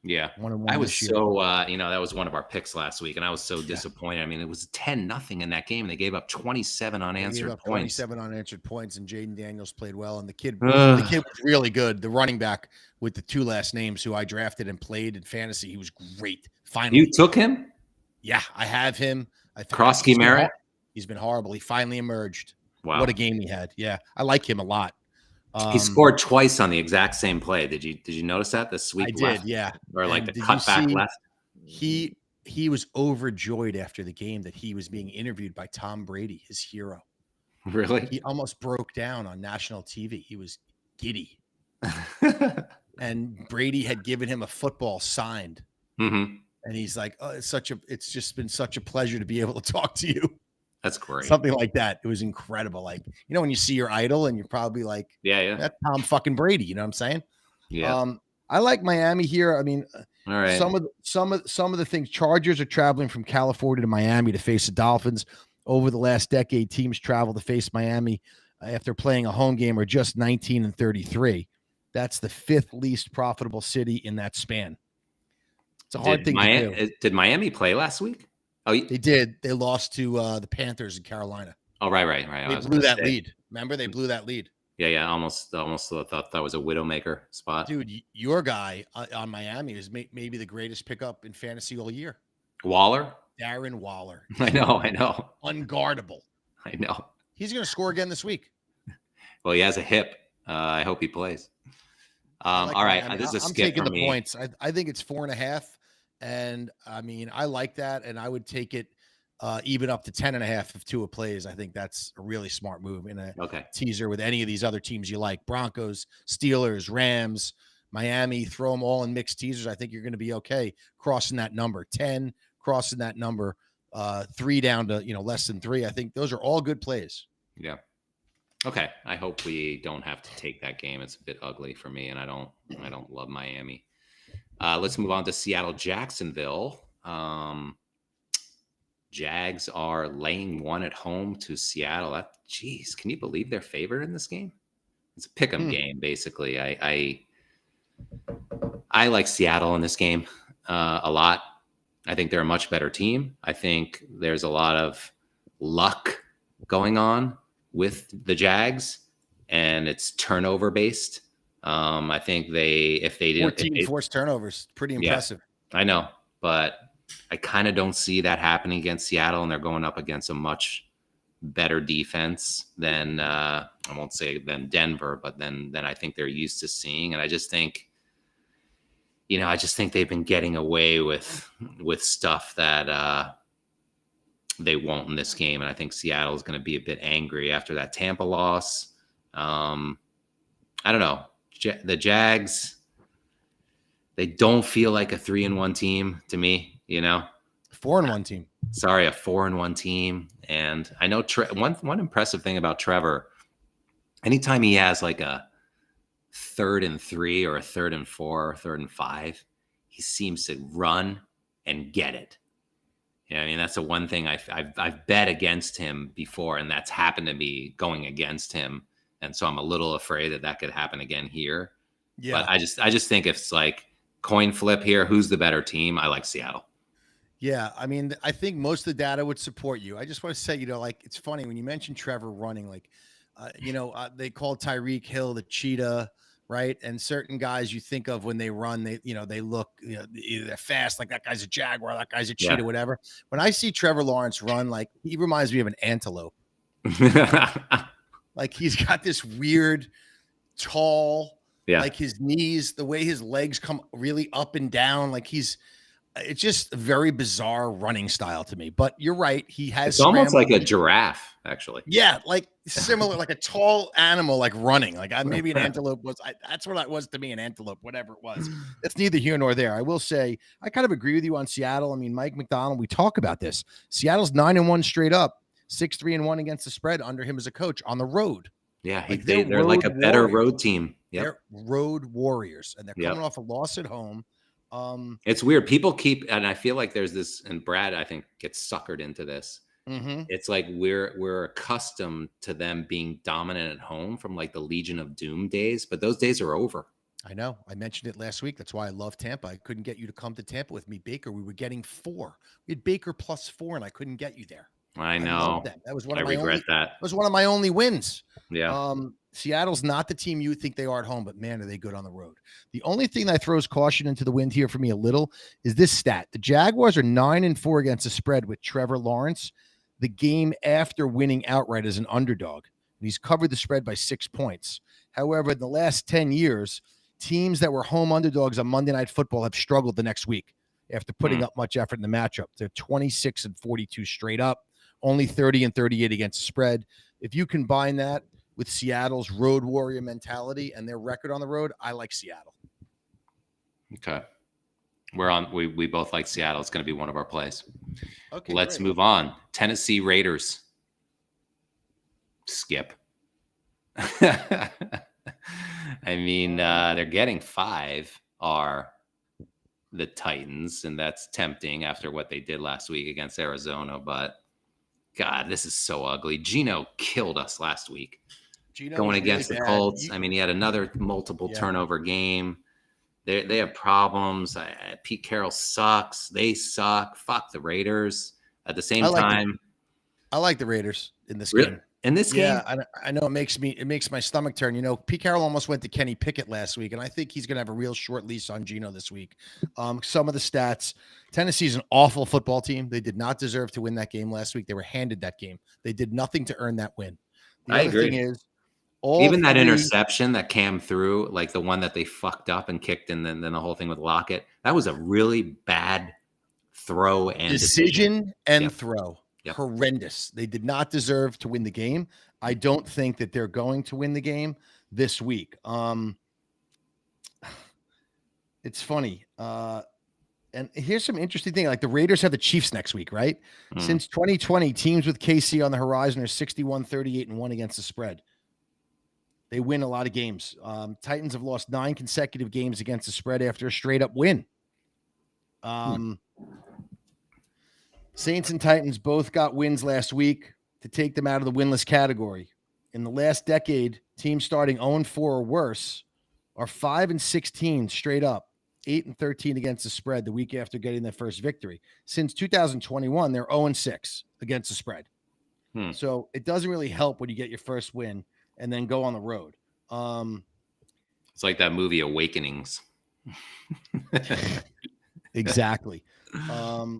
A: Yeah.
B: 1-1
A: I was
B: this year.
A: so, that was one of our picks last week, and I was so disappointed. I mean, it was 10-0 in that game. They gave up 27 unanswered points.
B: 27 unanswered points, and Jaden Daniels played well. And the kid was really good. The running back with the 2 last names who I drafted and played in fantasy, he was great. Finally.
A: You took him?
B: Yeah, I have him.
A: Krosky Merritt?
B: He's been horrible. He finally emerged.
A: Wow.
B: What a game he had. Yeah, I like him a lot.
A: He scored twice on the exact same play. Did you notice that? The sweep left?
B: I did, yeah.
A: Or like the cutback left?
B: He was overjoyed after the game that he was being interviewed by Tom Brady, his hero.
A: Really?
B: He almost broke down on national TV. He was giddy. And Brady had given him a football signed.
A: Mm-hmm.
B: And he's like, "Oh, it's just been such a pleasure to be able to talk to you."
A: That's great.
B: Something like that. It was incredible. Like, when you see your idol and you're probably like,
A: yeah,
B: that's Tom fucking Brady. You know what I'm saying?
A: Yeah.
B: I like Miami here. I mean,
A: all right.
B: Some of the things. Chargers are traveling from California to Miami to face the Dolphins. Over the last decade, teams travel to face Miami after playing a home game are just 19-33. That's the 5th least profitable city in that span. It's a hard thing to do.
A: Did Miami play last week? Oh,
B: they did. They lost to the Panthers in Carolina.
A: Oh, right.
B: They blew that lead. Remember, they blew that lead.
A: Yeah. Almost thought that was a widowmaker spot.
B: Dude, your guy on Miami is maybe the greatest pickup in fantasy all year.
A: Waller?
B: Darren Waller.
A: I know.
B: Unguardable.
A: I know.
B: He's going to score again this week.
A: Well, he has a hip. I hope he plays. All right. This is a skip for me. I'm taking
B: the points. I think it's 4.5. And I mean, I like that. And I would take it even up to 10.5 if Tua plays. I think that's a really smart move in a teaser with any of these other teams you like. Broncos, Steelers, Rams, Miami, throw them all in mixed teasers. I think you're going to be okay crossing that number. 10, crossing that number, 3 down to, less than 3. I think those are all good plays.
A: Yeah. Okay. I hope we don't have to take that game. It's a bit ugly for me, and I don't love Miami. Let's move on to Seattle, Jacksonville. Jags are laying 1 at home to Seattle. Can you believe they're favored in this game? It's a pick'em game, basically. I like Seattle in this game a lot. I think they're a much better team. I think there's a lot of luck going on with the Jags, and it's turnover based. I think if they didn't
B: 14 forced turnovers, pretty impressive.
A: Yeah, I know, but I kind of don't see that happening against Seattle, and they're going up against a much better defense than I won't say than Denver, but than I think they're used to seeing. And I just think, they've been getting away with stuff that they won't in this game. And I think Seattle is going to be a bit angry after that Tampa loss. I don't know. The Jags, they don't feel like a 3-1 team to me,
B: 4-1 team.
A: Sorry, a 4-1 team. And I know one impressive thing about Trevor, anytime he has like a 3rd and 3 or a 3rd and 4 or 3rd and 5, he seems to run and get it. I mean, that's the one thing I've bet against him before, and that's happened to me going against him. And so I'm a little afraid that could happen again here. Yeah. But I just think if it's like coin flip here, who's the better team? I like Seattle.
B: Yeah. I mean, I think most of the data would support you. I just want to say, it's funny when you mentioned Trevor running, they call Tyreek Hill the cheetah, right? And certain guys you think of when they run, they look, either they're fast, like that guy's a jaguar, that guy's a cheetah, whatever. When I see Trevor Lawrence run, like he reminds me of an antelope. Like he's got this weird, tall, like his knees, the way his legs come really up and down. Like It's just a very bizarre running style to me. But you're right. He has
A: It's almost like a
B: scrambled.
A: giraffe, actually.
B: Yeah, like similar, like a tall animal, like running. Like maybe an antelope was. That's what it was to me, an antelope, whatever it was. It's neither here nor there. I will say I kind of agree with you on Seattle. I mean, Mike McDonald. We talk about this. Seattle's 9-1 straight up, 6-3-1 against the spread under him as a coach on the road.
A: Yeah,
B: Like
A: they're like a better road team. Yep.
B: They're road warriors, and they're coming
A: Yep.
B: off a loss at home.
A: It's weird. People keep, and I feel like there's this, and Brad, I think, gets suckered into this. It's like we're accustomed to them being dominant at home from like the Legion of Doom days, but those days are over.
B: I know. I mentioned it last week. That's why I love Tampa. I couldn't get you to come to Tampa with me, Baker. We were getting 4. We had Baker +4, and I couldn't get you there.
A: I know.
B: That was one of
A: my regret
B: only,
A: that.
B: That was one of my only wins.
A: Yeah.
B: Seattle's not the team you think they are at home, but man, are they good on the road. The only thing that throws caution into the wind here for me a little is this stat. The Jaguars are 9-4 against the spread with Trevor Lawrence, the game after winning outright as an underdog. And he's covered the spread by 6 points. However, in the last 10 years, teams that were home underdogs on Monday Night Football have struggled the next week after putting up much effort in the matchup. They're 26-42 straight up, only 30-38 against the spread. If you combine that with Seattle's road warrior mentality and their record on the road, I like Seattle.
A: Okay. We both like Seattle. It's going to be one of our plays.
B: Okay.
A: Let's move on. Tennessee Raiders. Skip. I mean, they're getting 5 are the Titans, and that's tempting after what they did last week against Arizona. But God, this is so ugly. Geno killed us last week. Going against the Colts. I mean, he had another multiple turnover game. They have problems. Pete Carroll sucks. They suck. Fuck the Raiders. At the same time,
B: I like the Raiders in this game.
A: In this game,
B: I know it makes my stomach turn. You know, Pete Carroll almost went to Kenny Pickett last week, and I think he's going to have a real short leash on Geno this week. Some of the stats: Tennessee's an awful football team. They did not deserve to win that game last week. They were handed that game. They did nothing to earn that win. The other thing is,
A: even that interception that Cam threw, like the one that they fucked up and kicked, and then the whole thing with Lockett, that was a really bad throw and
B: decision and throw. Yep. Horrendous. They did not deserve to win the game. I don't think that they're going to win the game this week. It's funny. And here's some interesting thing. Like the Raiders have the Chiefs next week, right? Since 2020, teams with KC on the horizon are 61-38-1 against the spread. They win a lot of games. Titans have lost 9 consecutive games against the spread after a straight up win. Saints and Titans both got wins last week to take them out of the winless category. In the last decade, teams starting 0-4 or worse are 5-16 straight up, 8-13 against the spread the week after getting their first victory. Since 2021, they're 0-6 against the spread. So it doesn't really help when you get your first win and then go on the road.
A: It's like that movie Awakenings.
B: Exactly.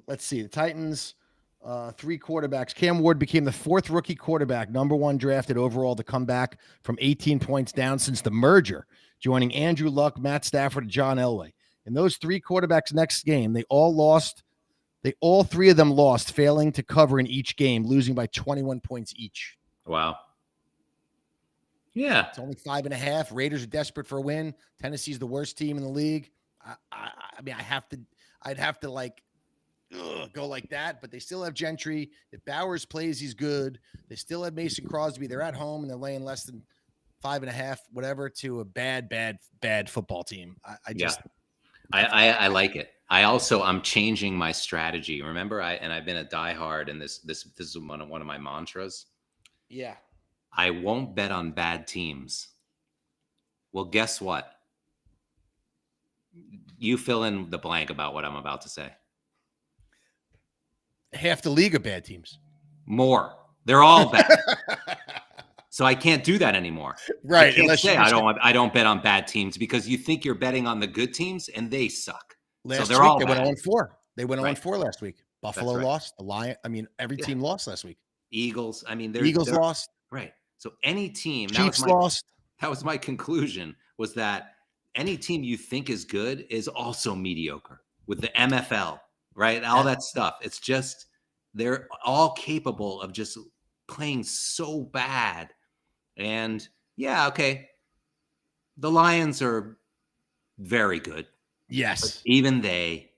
B: Let's see. The Titans, 3 quarterbacks. Cam Ward became the 4th rookie quarterback, number 1 drafted overall to come back from 18 points down since the merger, joining Andrew Luck, Matt Stafford, and John Elway. And those 3 quarterbacks next game, they all 3 of them lost, failing to cover in each game, losing by 21 points each.
A: Wow. Yeah.
B: It's only 5.5. Raiders are desperate for a win. Tennessee's the worst team in the league. I mean, I'd have to like go like that, but they still have Gentry. If Bowers plays, he's good. They still have Mason Crosby. They're at home and they're laying less than 5.5, whatever, to a bad football team.
A: I like it. I'm changing my strategy. Remember, I've been a diehard, and this is one of my mantras.
B: Yeah.
A: I won't bet on bad teams. Well, guess what? You fill in the blank about what I'm about to say.
B: Half the league are bad teams.
A: More. They're all bad. So I can't do that anymore.
B: Right.
A: I can't say I don't bet on bad teams because you think you're betting on the good teams and they suck.
B: Last
A: so
B: week, they went 0-4. They went 0-4 last week. Buffalo lost. The Lion. I mean, every team lost last week.
A: Eagles. I mean,
B: Eagles lost.
A: Right. So any team.
B: Chiefs lost.
A: That was my conclusion, was that any team you think is good is also mediocre. with the MFL, right? All that stuff. It's just they're all capable of just playing so bad. And yeah, okay. The Lions are very good.
B: Yes.
A: Even they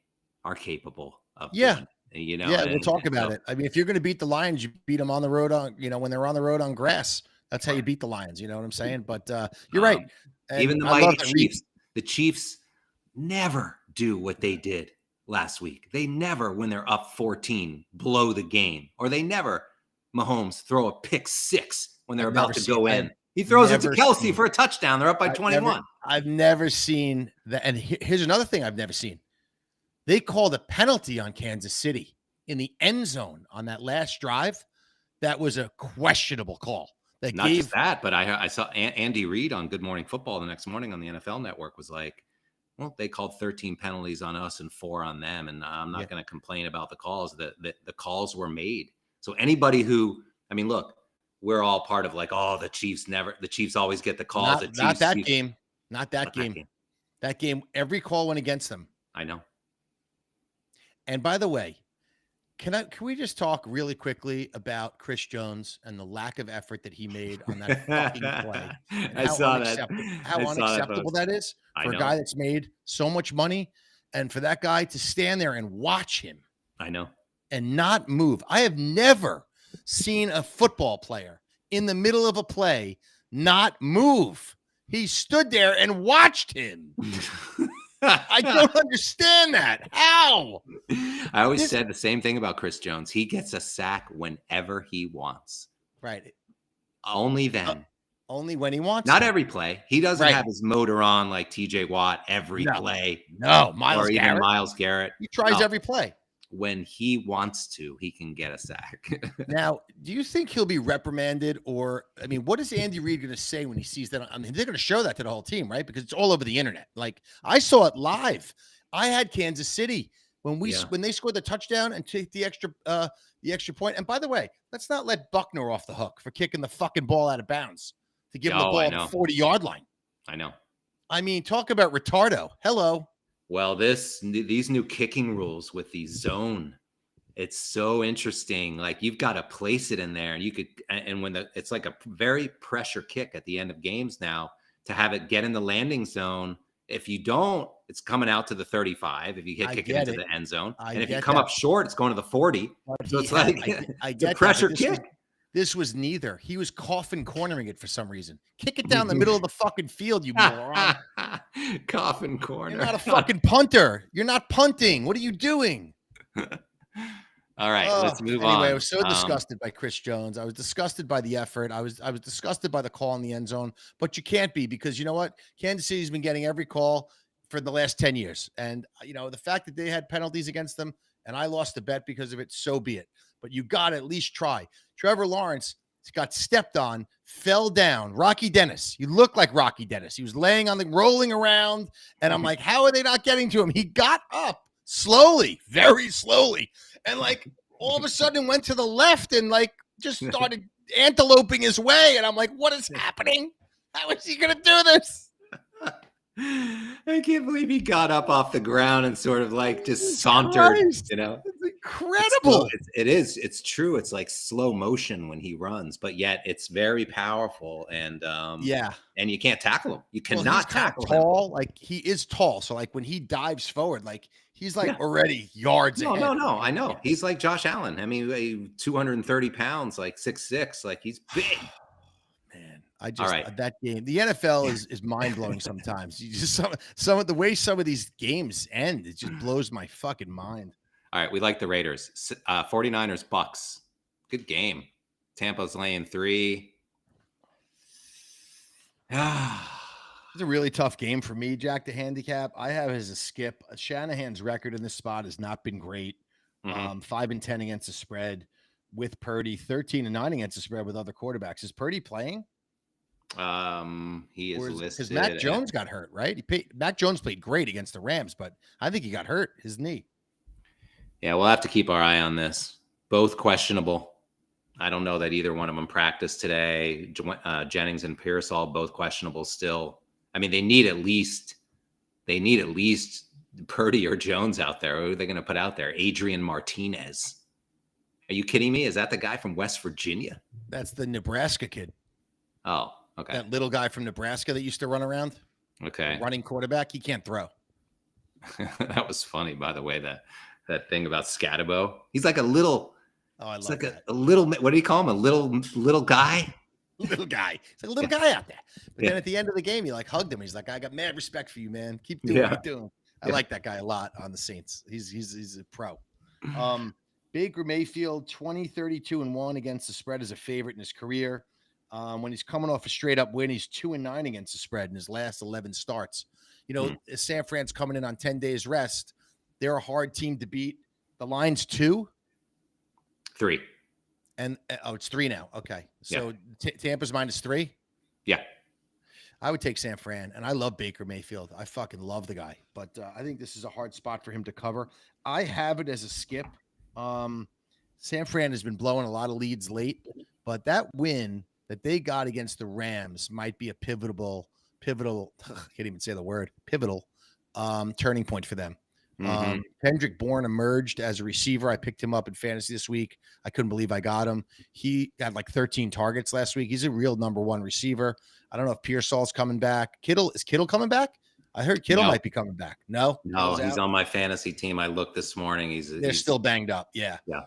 A: are capable of doing it, you know.
B: Yeah, we'll talk about it. I mean, if you're going to beat the Lions, you beat them on the road when they're on the road on grass. That's how you beat the Lions. You know what I'm saying? But you're right. And
A: even the mighty Chiefs, the Chiefs never do what they did last week. They never, when they're up 14, blow the game, or they never, Mahomes, throw a pick 6 when they're about to go in. He throws it to Kelsey for a touchdown. They're up by 21.
B: I've never seen that. And here's another thing I've never seen. They called a penalty on Kansas City in the end zone on that last drive. That was a questionable call.
A: Not just that, but I saw Andy Reid on Good Morning Football the next morning on the NFL Network was like, well, they called 13 penalties on us and 4 on them. And I'm not going to complain about the calls. The calls were made. So anybody who, I mean, look, we're all part of like, oh, the Chiefs always get the calls.
B: Not that game. That game, every call went against them.
A: I know.
B: And by the way, can we just talk really quickly about Chris Jones and the lack of effort that he made on that fucking play?
A: I saw that.
B: How unacceptable that is for a guy that's made so much money, and for that guy to stand there and watch him.
A: I know.
B: And not move. I have never seen a football player in the middle of a play not move. He stood there and watched him. I don't understand that. How?
A: I always said the same thing about Chris Jones. He gets a sack whenever he wants.
B: Right.
A: Only then.
B: Only when he wants.
A: Not every play. He doesn't have his motor on like TJ Watt every play.
B: No,
A: even Myles Garrett.
B: He tries every play.
A: When he wants to, he can get a sack.
B: Now, do you think he'll be reprimanded, or I mean, what is Andy Reid going to say when he sees that? I mean, they're going to show that to the whole team, right? Because it's all over the internet. Like I saw it live. I had Kansas City when they scored the touchdown and took the extra point. And by the way, let's not let Buckner off the hook for kicking the fucking ball out of bounds to give him the ball at the 40-yard line.
A: I know.
B: I mean, talk about retardo. Hello.
A: Well, these new kicking rules with the zone, it's so interesting. Like you've got to place it in there, and when it's like a very pressure kick at the end of games now to have it get in the landing zone. If you don't, it's coming out to the 35. If you kick it into the end zone, and if you come up short, it's going to the 40. So it's like it's a pressure kick.
B: This was neither. He was coffin cornering it for some reason. Kick it down the middle of the fucking field, you moron.
A: Coffin corner.
B: You're not a fucking punter. You're not punting. What are you doing?
A: All right, let's move on.
B: Anyway, I was so disgusted by Chris Jones. I was disgusted by the effort. I was disgusted by the call in the end zone. But you can't be, because you know what? Kansas City's been getting every call for the last 10 years. And, the fact that they had penalties against them and I lost the bet because of it, so be it. But you got to at least try. Trevor Lawrence got stepped on, fell down. Rocky Dennis. You look like Rocky Dennis. He was rolling around. And I'm like, how are they not getting to him? He got up slowly, very slowly. And like all of a sudden went to the left and like just started anteloping his way. And I'm like, what is happening? How is he going to do this?
A: I can't believe he got up off the ground and sort of like just sauntered,
B: It's incredible.
A: It's true. It's like slow motion when he runs, but yet it's very powerful. And and you can't tackle him. You cannot tackle him.
B: Tall, like he is tall. So like when he dives forward, like he's like already yards ahead.
A: No. I know. He's like Josh Allen. I mean, 230 pounds, like 6'6", like he's big.
B: That game, the NFL is mind blowing sometimes. You just some of the way some of these games end, it just blows my fucking mind.
A: All right, we like the Raiders. 49ers Bucks. Good game. Tampa's laying 3.
B: It's a really tough game for me, Jack, to handicap. I have as a skip. Shanahan's record in this spot has not been great. 5-10 against the spread with Purdy, 13-9 against the spread with other quarterbacks. Is Purdy playing?
A: He is listed
B: because Mac Jones got hurt, right? Mac Jones played great against the Rams, but I think he got hurt, his knee.
A: Yeah, we'll have to keep our eye on this. Both questionable. I don't know that either one of them practiced today. Jennings and Pearsall both questionable still. I mean, they need at least Purdy or Jones out there. Who are they going to put out there? Adrian Martinez. Are you kidding me? Is that the guy from West Virginia?
B: That's the Nebraska kid.
A: Oh, okay.
B: That little guy from Nebraska that used to run around.
A: Okay.
B: Running quarterback. He can't throw.
A: That was funny, by the way, that thing about Scatabo. He's like a little,
B: Oh, I love
A: like
B: that.
A: a little, what do you call him? A little guy?
B: Little guy. He's like a little guy out there. But then at the end of the game, he like hugged him. He's like, I got mad respect for you, man. Keep doing what you're doing. I like that guy a lot on the Saints. He's a pro. Baker Mayfield, 20-32-1 against the spread as a favorite in his career. When he's coming off a straight up win, he's 2-9 against the spread in his last 11 starts. You know, San Fran's coming in on 10 days rest. They're a hard team to beat. The line's 2.
A: 3.
B: And it's 3 now. Okay. So Tampa's -3.
A: Yeah.
B: I would take San Fran, and I love Baker Mayfield. I fucking love the guy, but I think this is a hard spot for him to cover. I have it as a skip. San Fran has been blowing a lot of leads late, but that win that they got against the Rams might be a pivotal, I can't even say the word, pivotal turning point for them. Kendrick Bourne emerged as a receiver. I picked him up in fantasy this week. I couldn't believe I got him. He had like 13 targets last week. He's a real number 1 receiver. I don't know if Pearsall's coming back. Is Kittle coming back? I heard Kittle might be coming back. No,
A: he's on my fantasy team. I looked this morning.
B: They're still banged up. Yeah.
A: Yeah.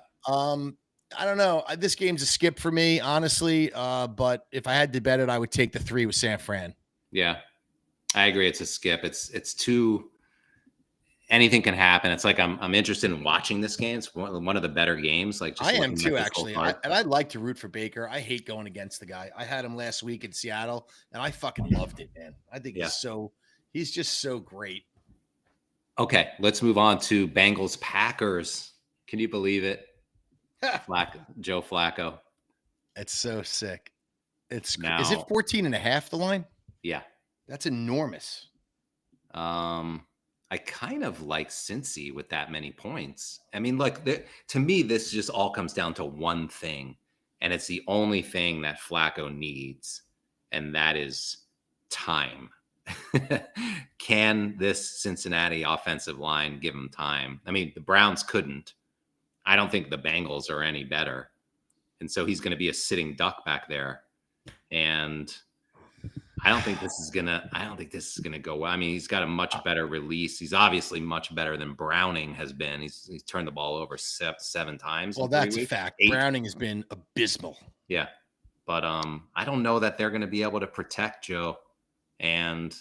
B: I don't know. This game's a skip for me, honestly. But if I had to bet it, I would take the 3 with San Fran.
A: Yeah, I agree. It's a skip. It's too. Anything can happen. It's like I'm interested in watching this game. It's one of the better games. Like
B: I am too, actually. And I'd like to root for Baker. I hate going against the guy. I had him last week in Seattle, and I fucking loved it, man. I think he's just so great.
A: Okay, let's move on to Bengals Packers. Can you believe it? Joe Flacco.
B: It's so sick. Is it 14.5 the line?
A: Yeah.
B: That's enormous.
A: I kind of like Cincy with that many points. I mean, to me, this just all comes down to one thing, and it's the only thing that Flacco needs, and that is time. Can this Cincinnati offensive line give him time? I mean, the Browns couldn't. I don't think the Bengals are any better. And so he's going to be a sitting duck back there. And I don't think this is going to go well. I mean, he's got a much better release. He's obviously much better than Browning has been. He's turned the ball over 7 times.
B: Well, that's a fact. 8. Browning has been abysmal.
A: Yeah. But I don't know that they're going to be able to protect Joe. And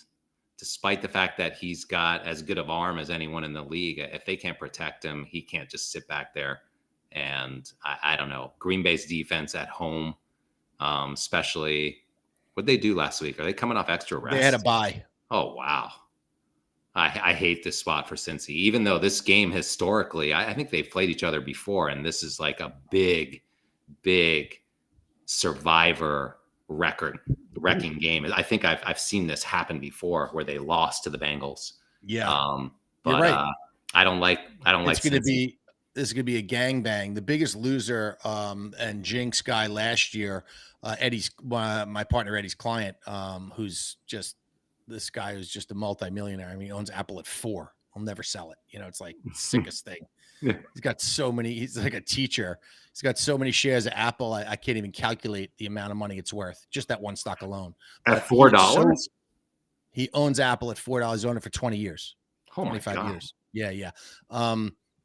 A: despite the fact that he's got as good of arm as anyone in the league, if they can't protect him, he can't just sit back there. And I don't know. Green Bay's defense at home, especially – what'd they do last week? Are they coming off extra rest?
B: They had a bye.
A: Oh, wow. I hate this spot for Cincy. Even though this game historically, I think they've played each other before, and this is like a big, big survivor wrecking game. I think I've seen this happen before where they lost to the Bengals.
B: Yeah.
A: But
B: you're right.
A: I don't like Cincy.
B: This is going to be a gangbang. The biggest loser and jinx guy last year, Eddie's my partner Eddie's client, who's just this guy who's just a multimillionaire. I mean, he owns Apple at 4. I'll never sell it. You know, it's like the sickest thing. He's got so many. He's like a teacher. He's got so many shares of Apple. I can't even calculate the amount of money it's worth. Just that one stock alone.
A: At $4?
B: He owns Apple at $4. He's owned it for 20 years.
A: Oh
B: 25
A: my God.
B: years. Yeah.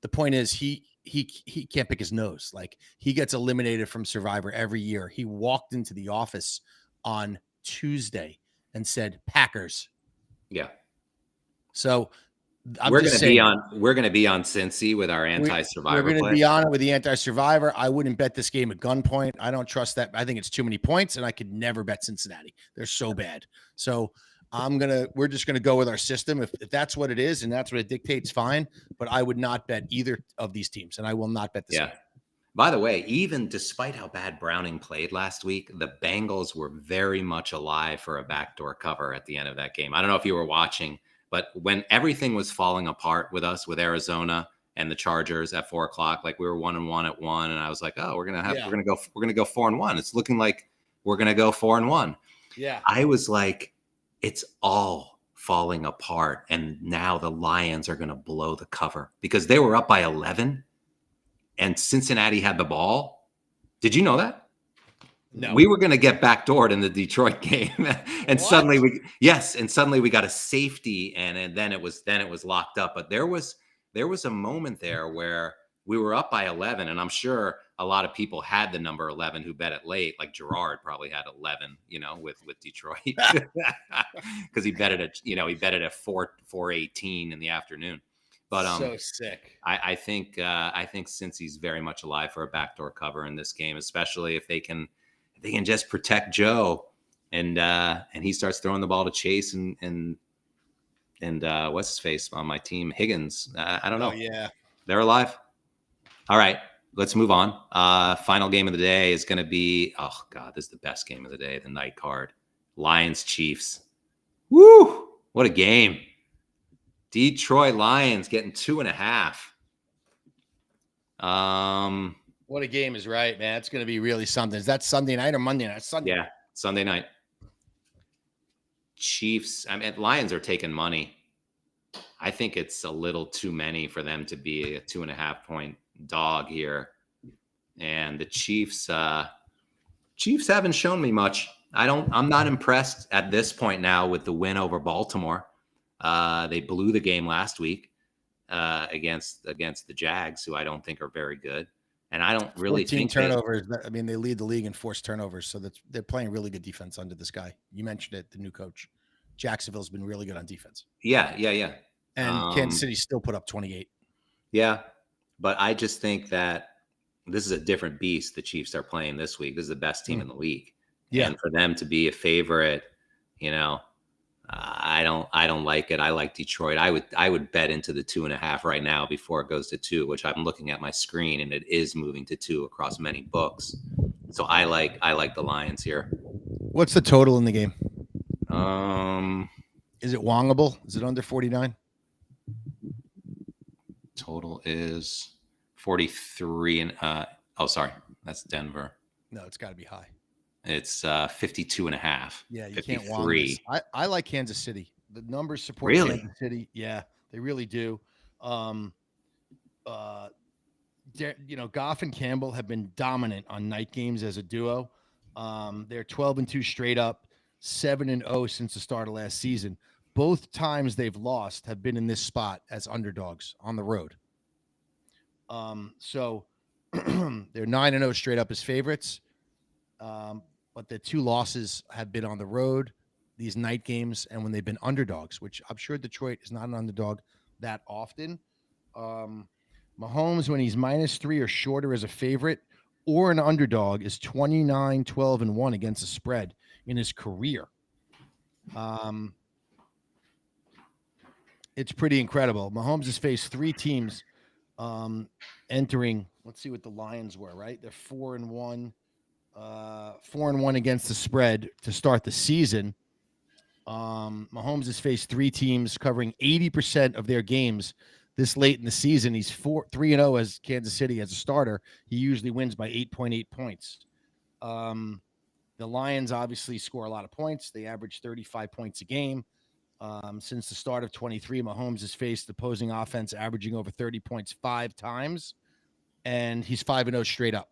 B: The point is he can't pick his nose. Like, he gets eliminated from Survivor every year. He walked into the office on Tuesday and said Packers.
A: Yeah.
B: So
A: we're going to be on Cincy with our anti-Survivor.
B: We're going to be on it with the anti-Survivor. I wouldn't bet this game at gunpoint. I don't trust that. I think it's too many points, and I could never bet Cincinnati. They're so bad. So we're just going to go with our system. If that's what it is and that's what it dictates, fine. But I would not bet either of these teams, and I will not bet this game.
A: By the way, even despite how bad Browning played last week, the Bengals were very much alive for a backdoor cover at the end of that game. I don't know if you were watching, but when everything was falling apart with us, with Arizona and the Chargers at 4:00, like we were 1-1 at 1, and I was like, oh, we're gonna go 4-1. It's looking like we're gonna go 4-1.
B: Yeah,
A: I was like, it's all falling apart. And now the Lions are going to blow the cover because they were up by 11 and Cincinnati had the ball. Did you know that?
B: No.
A: We were going to get backdoored in the Detroit game. And suddenly we got a safety and then it was locked up. But there was a moment there where we were up by 11, and I'm sure a lot of people had the number 11 who bet it late. Like Gerard probably had 11, with Detroit because he bet it at 4:18 in the afternoon. But
B: so sick.
A: I think Cincy's very much alive for a backdoor cover in this game, especially if they can just protect Joe and he starts throwing the ball to Chase and what's his face on my team, Higgins. I don't know.
B: Oh, yeah,
A: they're alive. All right, let's move on. Final game of the day is going to be, oh God, this is the best game of the day, the night card. Lions Chiefs. Woo! What a game. Detroit Lions getting 2.5.
B: What a game is right, man. It's going to be really something. Is that Sunday night or Monday night? Sunday.
A: Yeah, Sunday night. Chiefs, Lions are taking money. I think it's a little too many for them to be a 2.5-point dog here. And the Chiefs haven't shown me much. I'm not impressed at this point now with the win over Baltimore. They blew the game last week against the Jags, who I don't think are very good. And I don't really think
B: turnovers. They lead the league in forced turnovers, so they're playing really good defense under this guy. You mentioned it, the new coach. Jacksonville's been really good on defense.
A: Yeah.
B: And Kansas City still put up 28.
A: Yeah, but I just think that this is a different beast the Chiefs are playing this week. This is the best team in the league. Yeah. And for them to be a favorite, I don't like it. I like Detroit. I would bet into the 2.5 right now before it goes to 2, which I'm looking at my screen and it is moving to 2 across many books. So I like the Lions here.
B: What's the total in the game? Is it wongable? Is it under 49?
A: Total is 43 and sorry, that's Denver.
B: No, it's got to be high.
A: It's 52.5.
B: Yeah, you 53. Can't want I like Kansas City. The numbers support Kansas City. Yeah, they really do. Goff and Campbell have been dominant on night games as a duo. They're 12-2 straight up, 7-0 since the start of last season. Both times they've lost have been in this spot as underdogs on the road. So they're 9-0 straight up as favorites. But the 2 losses have been on the road, these night games, and when they've been underdogs, which I'm sure Detroit is not an underdog that often. Mahomes, when he's -3 or shorter as a favorite or an underdog, is 29, 12, and 1 against the spread in his career. It's pretty incredible. Mahomes has faced 3 teams entering. Let's see what the Lions were, right? They're 4-1. 4-1 against the spread to start the season. Mahomes has faced 3 teams covering 80% of their games this late in the season. He's 3-0 as Kansas City as a starter. He usually wins by 8.8 points. The Lions obviously score a lot of points. They average 35 points a game. Since the start of 23, Mahomes has faced opposing offense averaging over 30 points 5 times, and he's 5-0 straight up.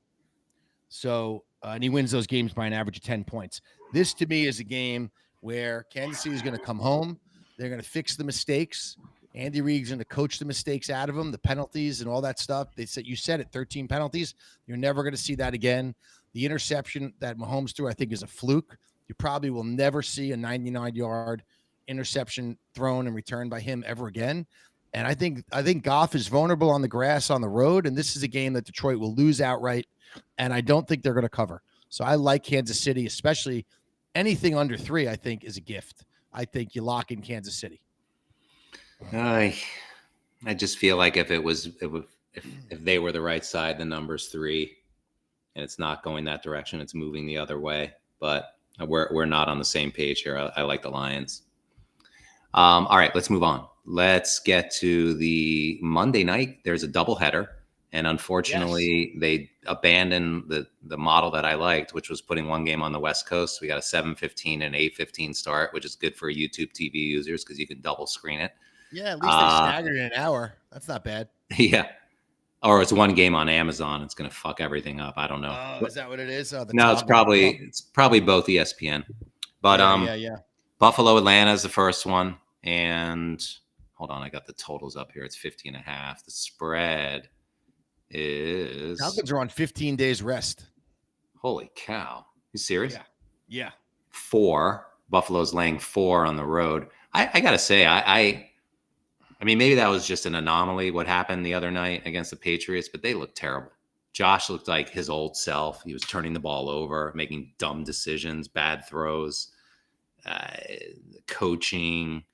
B: So, and he wins those games by an average of 10 points. This, to me, is a game where Kansas City is going to come home. They're going to fix the mistakes. Andy Reid's going to coach the mistakes out of them, the penalties and all that stuff. You said it, 13 penalties. You're never going to see that again. The interception that Mahomes threw, I think, is a fluke. You probably will never see a 99-yard interception thrown and returned by him ever again. And I think Goff is vulnerable on the grass on the road, and this is a game that Detroit will lose outright, and I don't think they're going to cover. So I like Kansas City, especially anything under 3, I think, is a gift. I think you lock in Kansas City.
A: I just feel like if they were the right side, the number's 3, and it's not going that direction, it's moving the other way. But we're not on the same page here. I like the Lions. All right, let's move on. Let's get to the Monday night. There's a doubleheader. And unfortunately, they abandoned the model that I liked, which was putting one game on the West Coast. We got a 7:15 and 8:15 start, which is good for YouTube TV users because you can double screen it.
B: Yeah, at least they staggered in an hour. That's not bad.
A: Yeah. Or it's one game on Amazon. It's going to fuck everything up. I don't know.
B: Oh, is that what it is?
A: No, it's probably both ESPN. But
B: yeah.
A: Buffalo, Atlanta is the first one. And hold on, I got the totals up here. It's 50.5. The spread is
B: Falcons are on 15 days rest.
A: Holy cow. You serious?
B: Yeah.
A: 4. Buffalo's laying 4 on the road. I gotta say, I mean, maybe that was just an anomaly what happened the other night against the Patriots, but they looked terrible. Josh looked like his old self. He was turning the ball over, making dumb decisions, bad throws, coaching.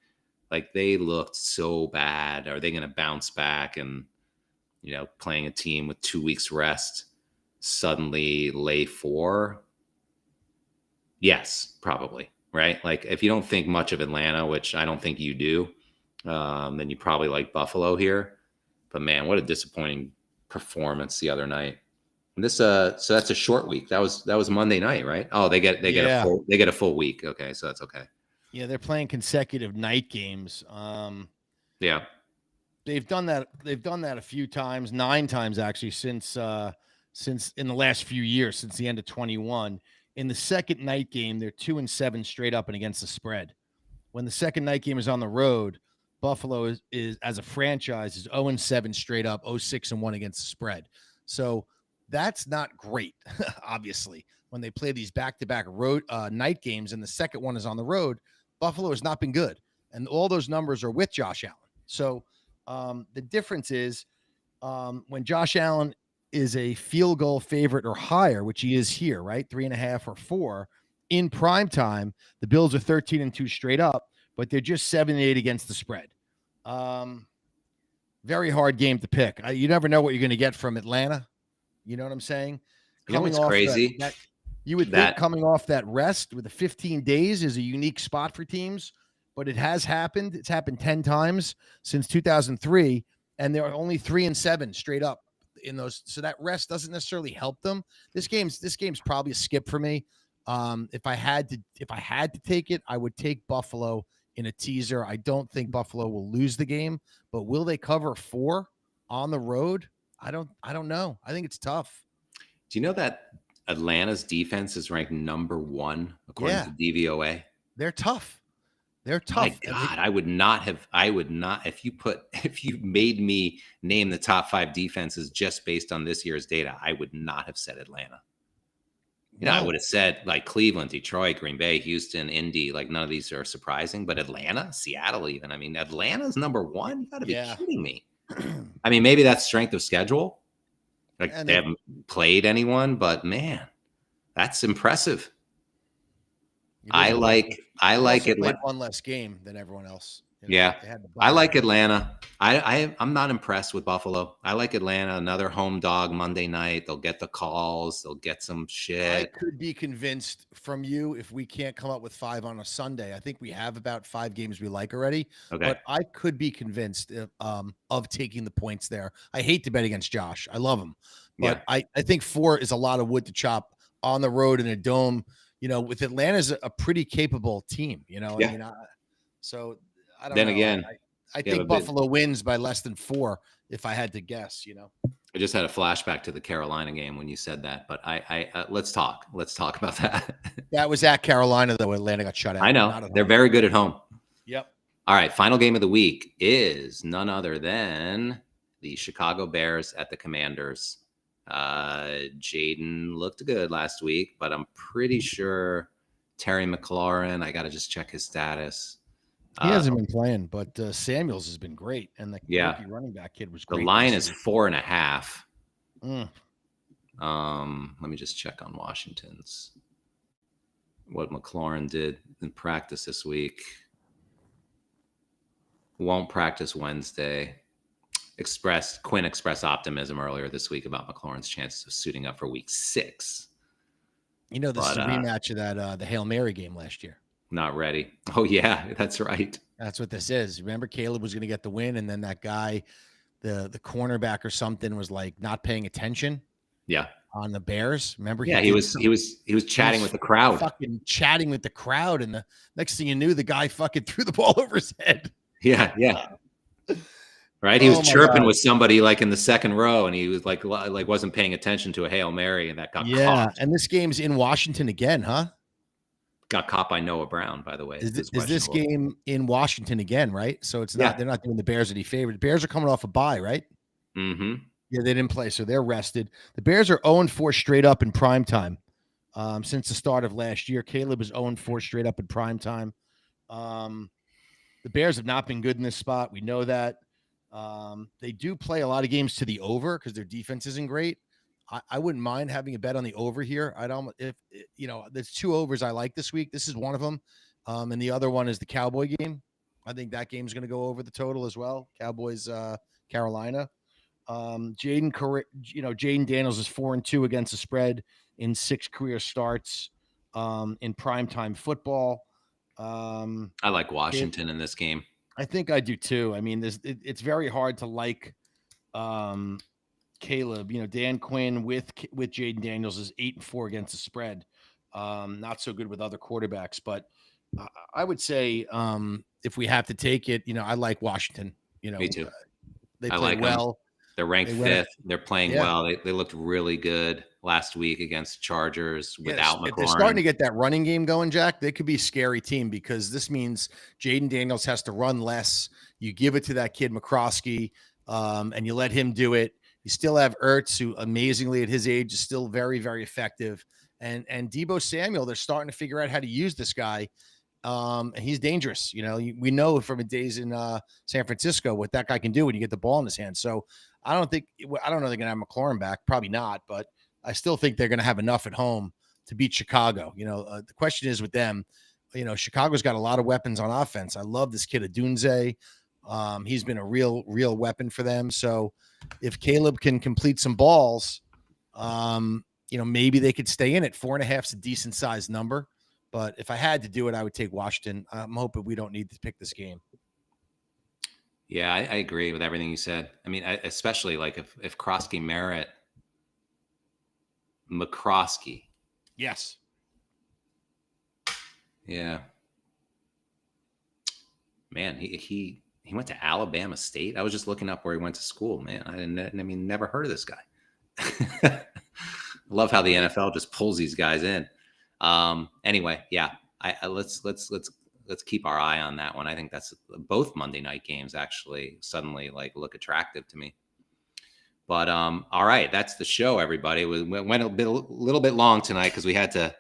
A: Like, they looked so bad. Are they going to bounce back and, playing a team with 2 weeks rest, suddenly lay 4? Yes, probably, right? Like, if you don't think much of Atlanta, which I don't think you do, then you probably like Buffalo here. But man, what a disappointing performance the other night. And this so that's a short week. That was Monday night, right? Oh, they get a full week. Okay, so that's okay.
B: Yeah, they're playing consecutive night games.
A: Yeah.
B: They've done that a few times, 9 times actually since in the last few years, since the end of 21. In the second night game, they're 2-7 straight up and against the spread. When the second night game is on the road, Buffalo is as a franchise is 0-7 straight up, 0-6-1 against the spread. So that's not great, obviously. When they play these back-to-back road night games and the second one is on the road, Buffalo has not been good. And all those numbers are with Josh Allen. So the difference is when Josh Allen is a field goal favorite or higher, which he is here, right? 3.5 or 4 in prime time, the Bills are 13-2 straight up, but they're just 7-8 against the spread. Very hard game to pick. You never know what you're going to get from Atlanta. You know what I'm saying?
A: It's crazy.
B: You would think coming off that rest with the 15 days is a unique spot for teams, but it has happened. It's happened 10 times since 2003, and they're only 3-7 straight up in those. So that rest doesn't necessarily help them. This game's probably a skip for me. If I had to take it, I would take Buffalo in a teaser. I don't think Buffalo will lose the game, but will they cover 4 on the road? I don't know. I think it's tough.
A: Do you know that Atlanta's defense is ranked number 1 according to DVOA?
B: They're tough. My
A: God, I would not if you made me name the top 5 defenses just based on this year's data, I would not have said Atlanta. I would have said like Cleveland, Detroit, Green Bay, Houston, Indy. Like, none of these are surprising, but Atlanta, Seattle, even. I mean, Atlanta's number 1. You got to be kidding me. I mean, maybe that's strength of schedule. Like, they haven't played anyone, but man, that's impressive. I like
B: Atlanta. One less game than everyone else.
A: I like Atlanta. I'm not impressed with Buffalo. I like Atlanta. Another home dog Monday night. They'll get the calls. They'll get some shit.
B: I could be convinced from you if we can't come up with 5 on a Sunday. I think we have about 5 games we like already.
A: Okay.
B: But I could be convinced of taking the points there. I hate to bet against Josh. I love him. But I think 4 is a lot of wood to chop on the road in a dome. With Atlanta's a pretty capable team, I mean, so I don't know.
A: Again,
B: I think Buffalo wins by less than 4 if I had to guess,
A: I just had a flashback to the Carolina game when you said that, but I let's talk about that.
B: That was at Carolina, though. Atlanta got shut out.
A: I know. They're very good at home.
B: Yep.
A: All right. Final game of the week is none other than the Chicago Bears at the Commanders. Jaden looked good last week, but I'm pretty sure Terry McLaurin, I got to just check his status.
B: He hasn't been playing, but Samuels has been great. And the rookie running back kid was great.
A: The line is 4.5. Let me just check on Washington's. What McLaurin did in practice this week. Won't practice Wednesday. Quinn expressed optimism earlier this week about McLaurin's chances of suiting up for week 6.
B: This is a rematch of that the Hail Mary game last year.
A: Not ready. Oh, yeah, that's right.
B: That's what this is. Remember, Caleb was going to get the win, and then that guy, the cornerback or something was like not paying attention.
A: Yeah.
B: On the Bears. Remember?
A: Yeah, he was chatting with the crowd.
B: Fucking chatting with the crowd. And the next thing you knew, the guy fucking threw the ball over his head.
A: Yeah. Right. He was chirping with somebody like in the second row, and he was like wasn't paying attention to a Hail Mary, and that got caught.
B: And this game's in Washington again, huh?
A: Got caught by Noah Brown, by the way.
B: Is this game in Washington again, right? So it's not, they're not doing the Bears any favor. The Bears are coming off a bye, right?
A: Mm-hmm.
B: Yeah, they didn't play, so they're rested. The Bears are 0-4 straight up in prime time. Since the start of last year, Caleb is 0-4 straight up in prime time. The Bears have not been good in this spot. We know that. They do play a lot of games to the over because their defense isn't great. I wouldn't mind having a bet on the over here. There's 2 overs I like this week. This is one of them. And the other one is the Cowboy game. I think that game's going to go over the total as well. Cowboys, Carolina. Jaden Daniels is 4-2 against the spread in 6 career starts in primetime football.
A: I like Washington in this game.
B: I think I do too. I mean, it's very hard to like Caleb. Dan Quinn with Jaden Daniels is 8-4 against the spread. Not so good with other quarterbacks, but I would say if we have to take it, I like Washington.
A: Me too.
B: They play well.
A: Them. They're ranked 5th. They're playing well. They looked really good last week against Chargers without McLaurin.
B: If they're starting to get that running game going, Jack, they could be a scary team because this means Jaden Daniels has to run less. You give it to that kid McCroskey, and you let him do it. You still have Ertz, who amazingly at his age is still very, very effective. And Deebo Samuel, they're starting to figure out how to use this guy. And he's dangerous. We know from his days in San Francisco what that guy can do when you get the ball in his hand. So I don't know they're going to have McLaurin back. Probably not, but I still think they're going to have enough at home to beat Chicago. The question is with them, Chicago's got a lot of weapons on offense. I love this kid Odunze. He's been a real weapon for them. So if Caleb can complete some balls, maybe they could stay in it. 4.5 is a decent sized number. But if I had to do it, I would take Washington. I'm hoping we don't need to pick this game.
A: Yeah, I agree with everything you said. I mean, especially like if McCroskey.
B: Yes.
A: Yeah. Man, he went to Alabama State. I was just looking up where he went to school. Man, never heard of this guy. Love how the NFL just pulls these guys in. Anyway, yeah, let's keep our eye on that one. I think that's both Monday night games actually suddenly look attractive to me. But all right, that's the show, everybody. We went a little bit long tonight because we had to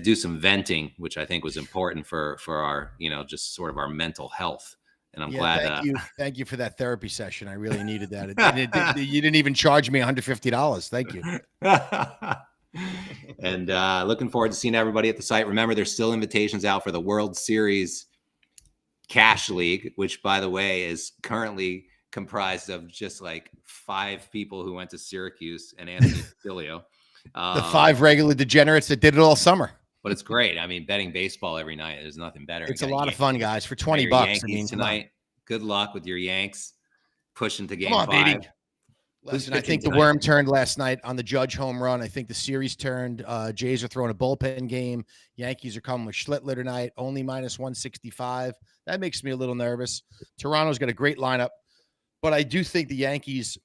A: do some venting, which I think was important for our just sort of our mental health. And I'm glad.
B: Thank you for that therapy session. I really needed that. You didn't even charge me $150. Thank you.
A: And looking forward to seeing everybody at the site. Remember, there's still invitations out for the World Series Cash League, which, by the way, is currently comprised of just 5 people who went to Syracuse and Anthony Castillo.
B: The 5 regular degenerates that did it all summer.
A: But it's great. I mean, betting baseball every night, there's nothing better.
B: It's a lot of fun, guys. For $20,
A: tonight. Good luck with your Yanks pushing to game 5.
B: Baby. Listen, I think the worm turned last night on the Judge home run. I think the series turned. Jays are throwing a bullpen game. Yankees are coming with Schlittler tonight, only -165. That makes me a little nervous. Toronto's got a great lineup, but I do think the Yankees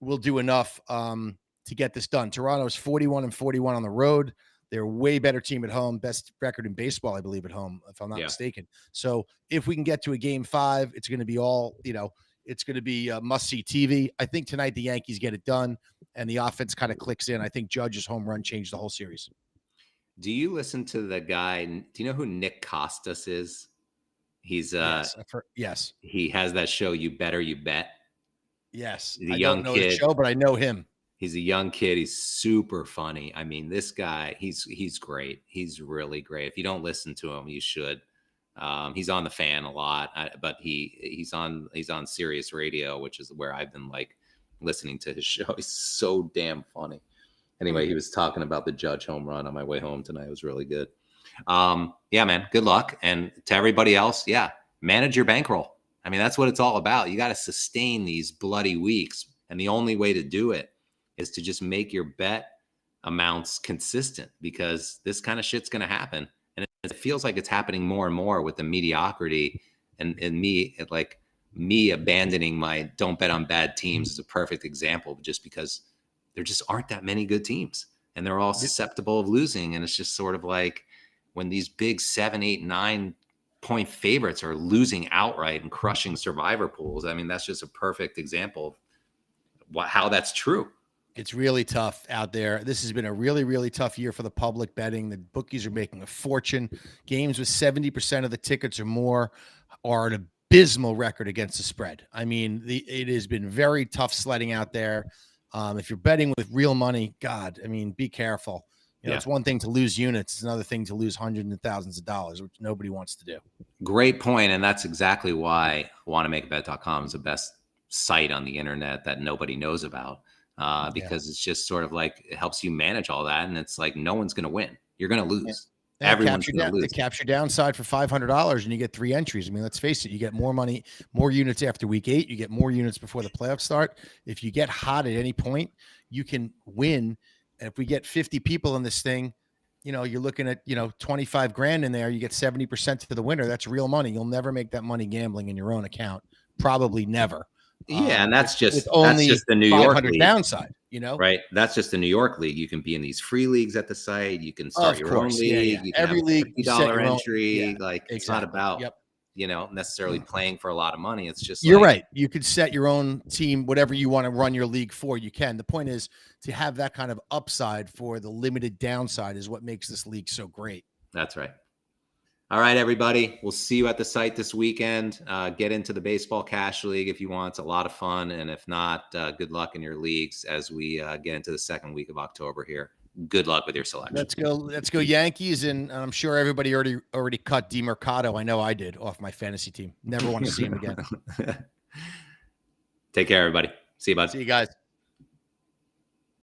B: will do enough to get this done. Toronto is 41-41 on the road. They're a way better team at home, best record in baseball, I believe, at home, if I'm not mistaken. So if we can get to a game 5, it's going to be all, it's going to be must-see TV. I think tonight the Yankees get it done, and the offense kind of clicks in. I think Judge's home run changed the whole series.
A: Do you listen to the guy? Do you know who Nick Costas is? He's
B: yes.
A: He has that show, You Better You Bet.
B: Yes,
A: I don't know
B: the show, but I know him.
A: He's a young kid. He's super funny. I mean, this guy, he's great. He's really great. If you don't listen to him, you should. He's on the Fan a lot, but he's on Sirius Radio, which is where I've been listening to his show. He's so damn funny. Anyway, he was talking about the Judge home run on my way home tonight. It was really good. Yeah, man, good luck. And to everybody else, manage your bankroll. I mean, that's what it's all about. You got to sustain these bloody weeks. And the only way to do it is to just make your bet amounts consistent, because this kind of shit's going to happen. And it feels like it's happening more and more with the mediocrity and me abandoning my don't bet on bad teams is a perfect example, just because there just aren't that many good teams and they're all susceptible of losing. And it's just sort of like when these big 7, 8, 9 point favorites are losing outright and crushing survivor pools. I mean, that's just a perfect example of how that's true.
B: It's really tough out there. This has been a really, really tough year for the public betting. The bookies are making a fortune. Games with 70% of the tickets or more are an abysmal record against the spread. I mean, it has been very tough sledding out there. If you're betting with real money, God, I mean, be careful. You know, It's one thing to lose units. It's another thing to lose hundreds of thousands of dollars, which nobody wants to do.
A: Great point. And that's exactly why wantomakeabet.com is the best site on the internet that nobody knows about. Because it's just sort of like, it helps you manage all that. And it's like, no one's going to win. You're going to lose.
B: Yeah.
A: Everyone's going to lose.
B: They capture downside for $500 and you get 3 entries. I mean, let's face it, you get more money, more units after week 8. You get more units before the playoffs start. If you get hot at any point, you can win. And if we get 50 people in this thing, you know, you're looking at, 25 grand in there. You get 70% to the winner. That's real money. You'll never make that money gambling in your own account. Probably never.
A: Yeah, and that's just the New York league
B: downside,
A: right? That's just the New York league. You can be in these free leagues at the site. You can start your own league. You can
B: Every league,
A: $50 entry. It's not about necessarily playing for a lot of money. It's just
B: you're right. You could set your own team, whatever you want to run your league for. You can. The point is to have that kind of upside for the limited downside is what makes this league so great.
A: That's right. All right, everybody. We'll see you at the site this weekend. Get into the Baseball Cash League if you want. It's a lot of fun. And if not, good luck in your leagues as we get into the second week of October here. Good luck with your selection.
B: Let's go Yankees. And I'm sure everybody already cut DeMercado. I know I did, off my fantasy team. Never want to see him again.
A: Take care, everybody. See you, bud.
B: See you guys.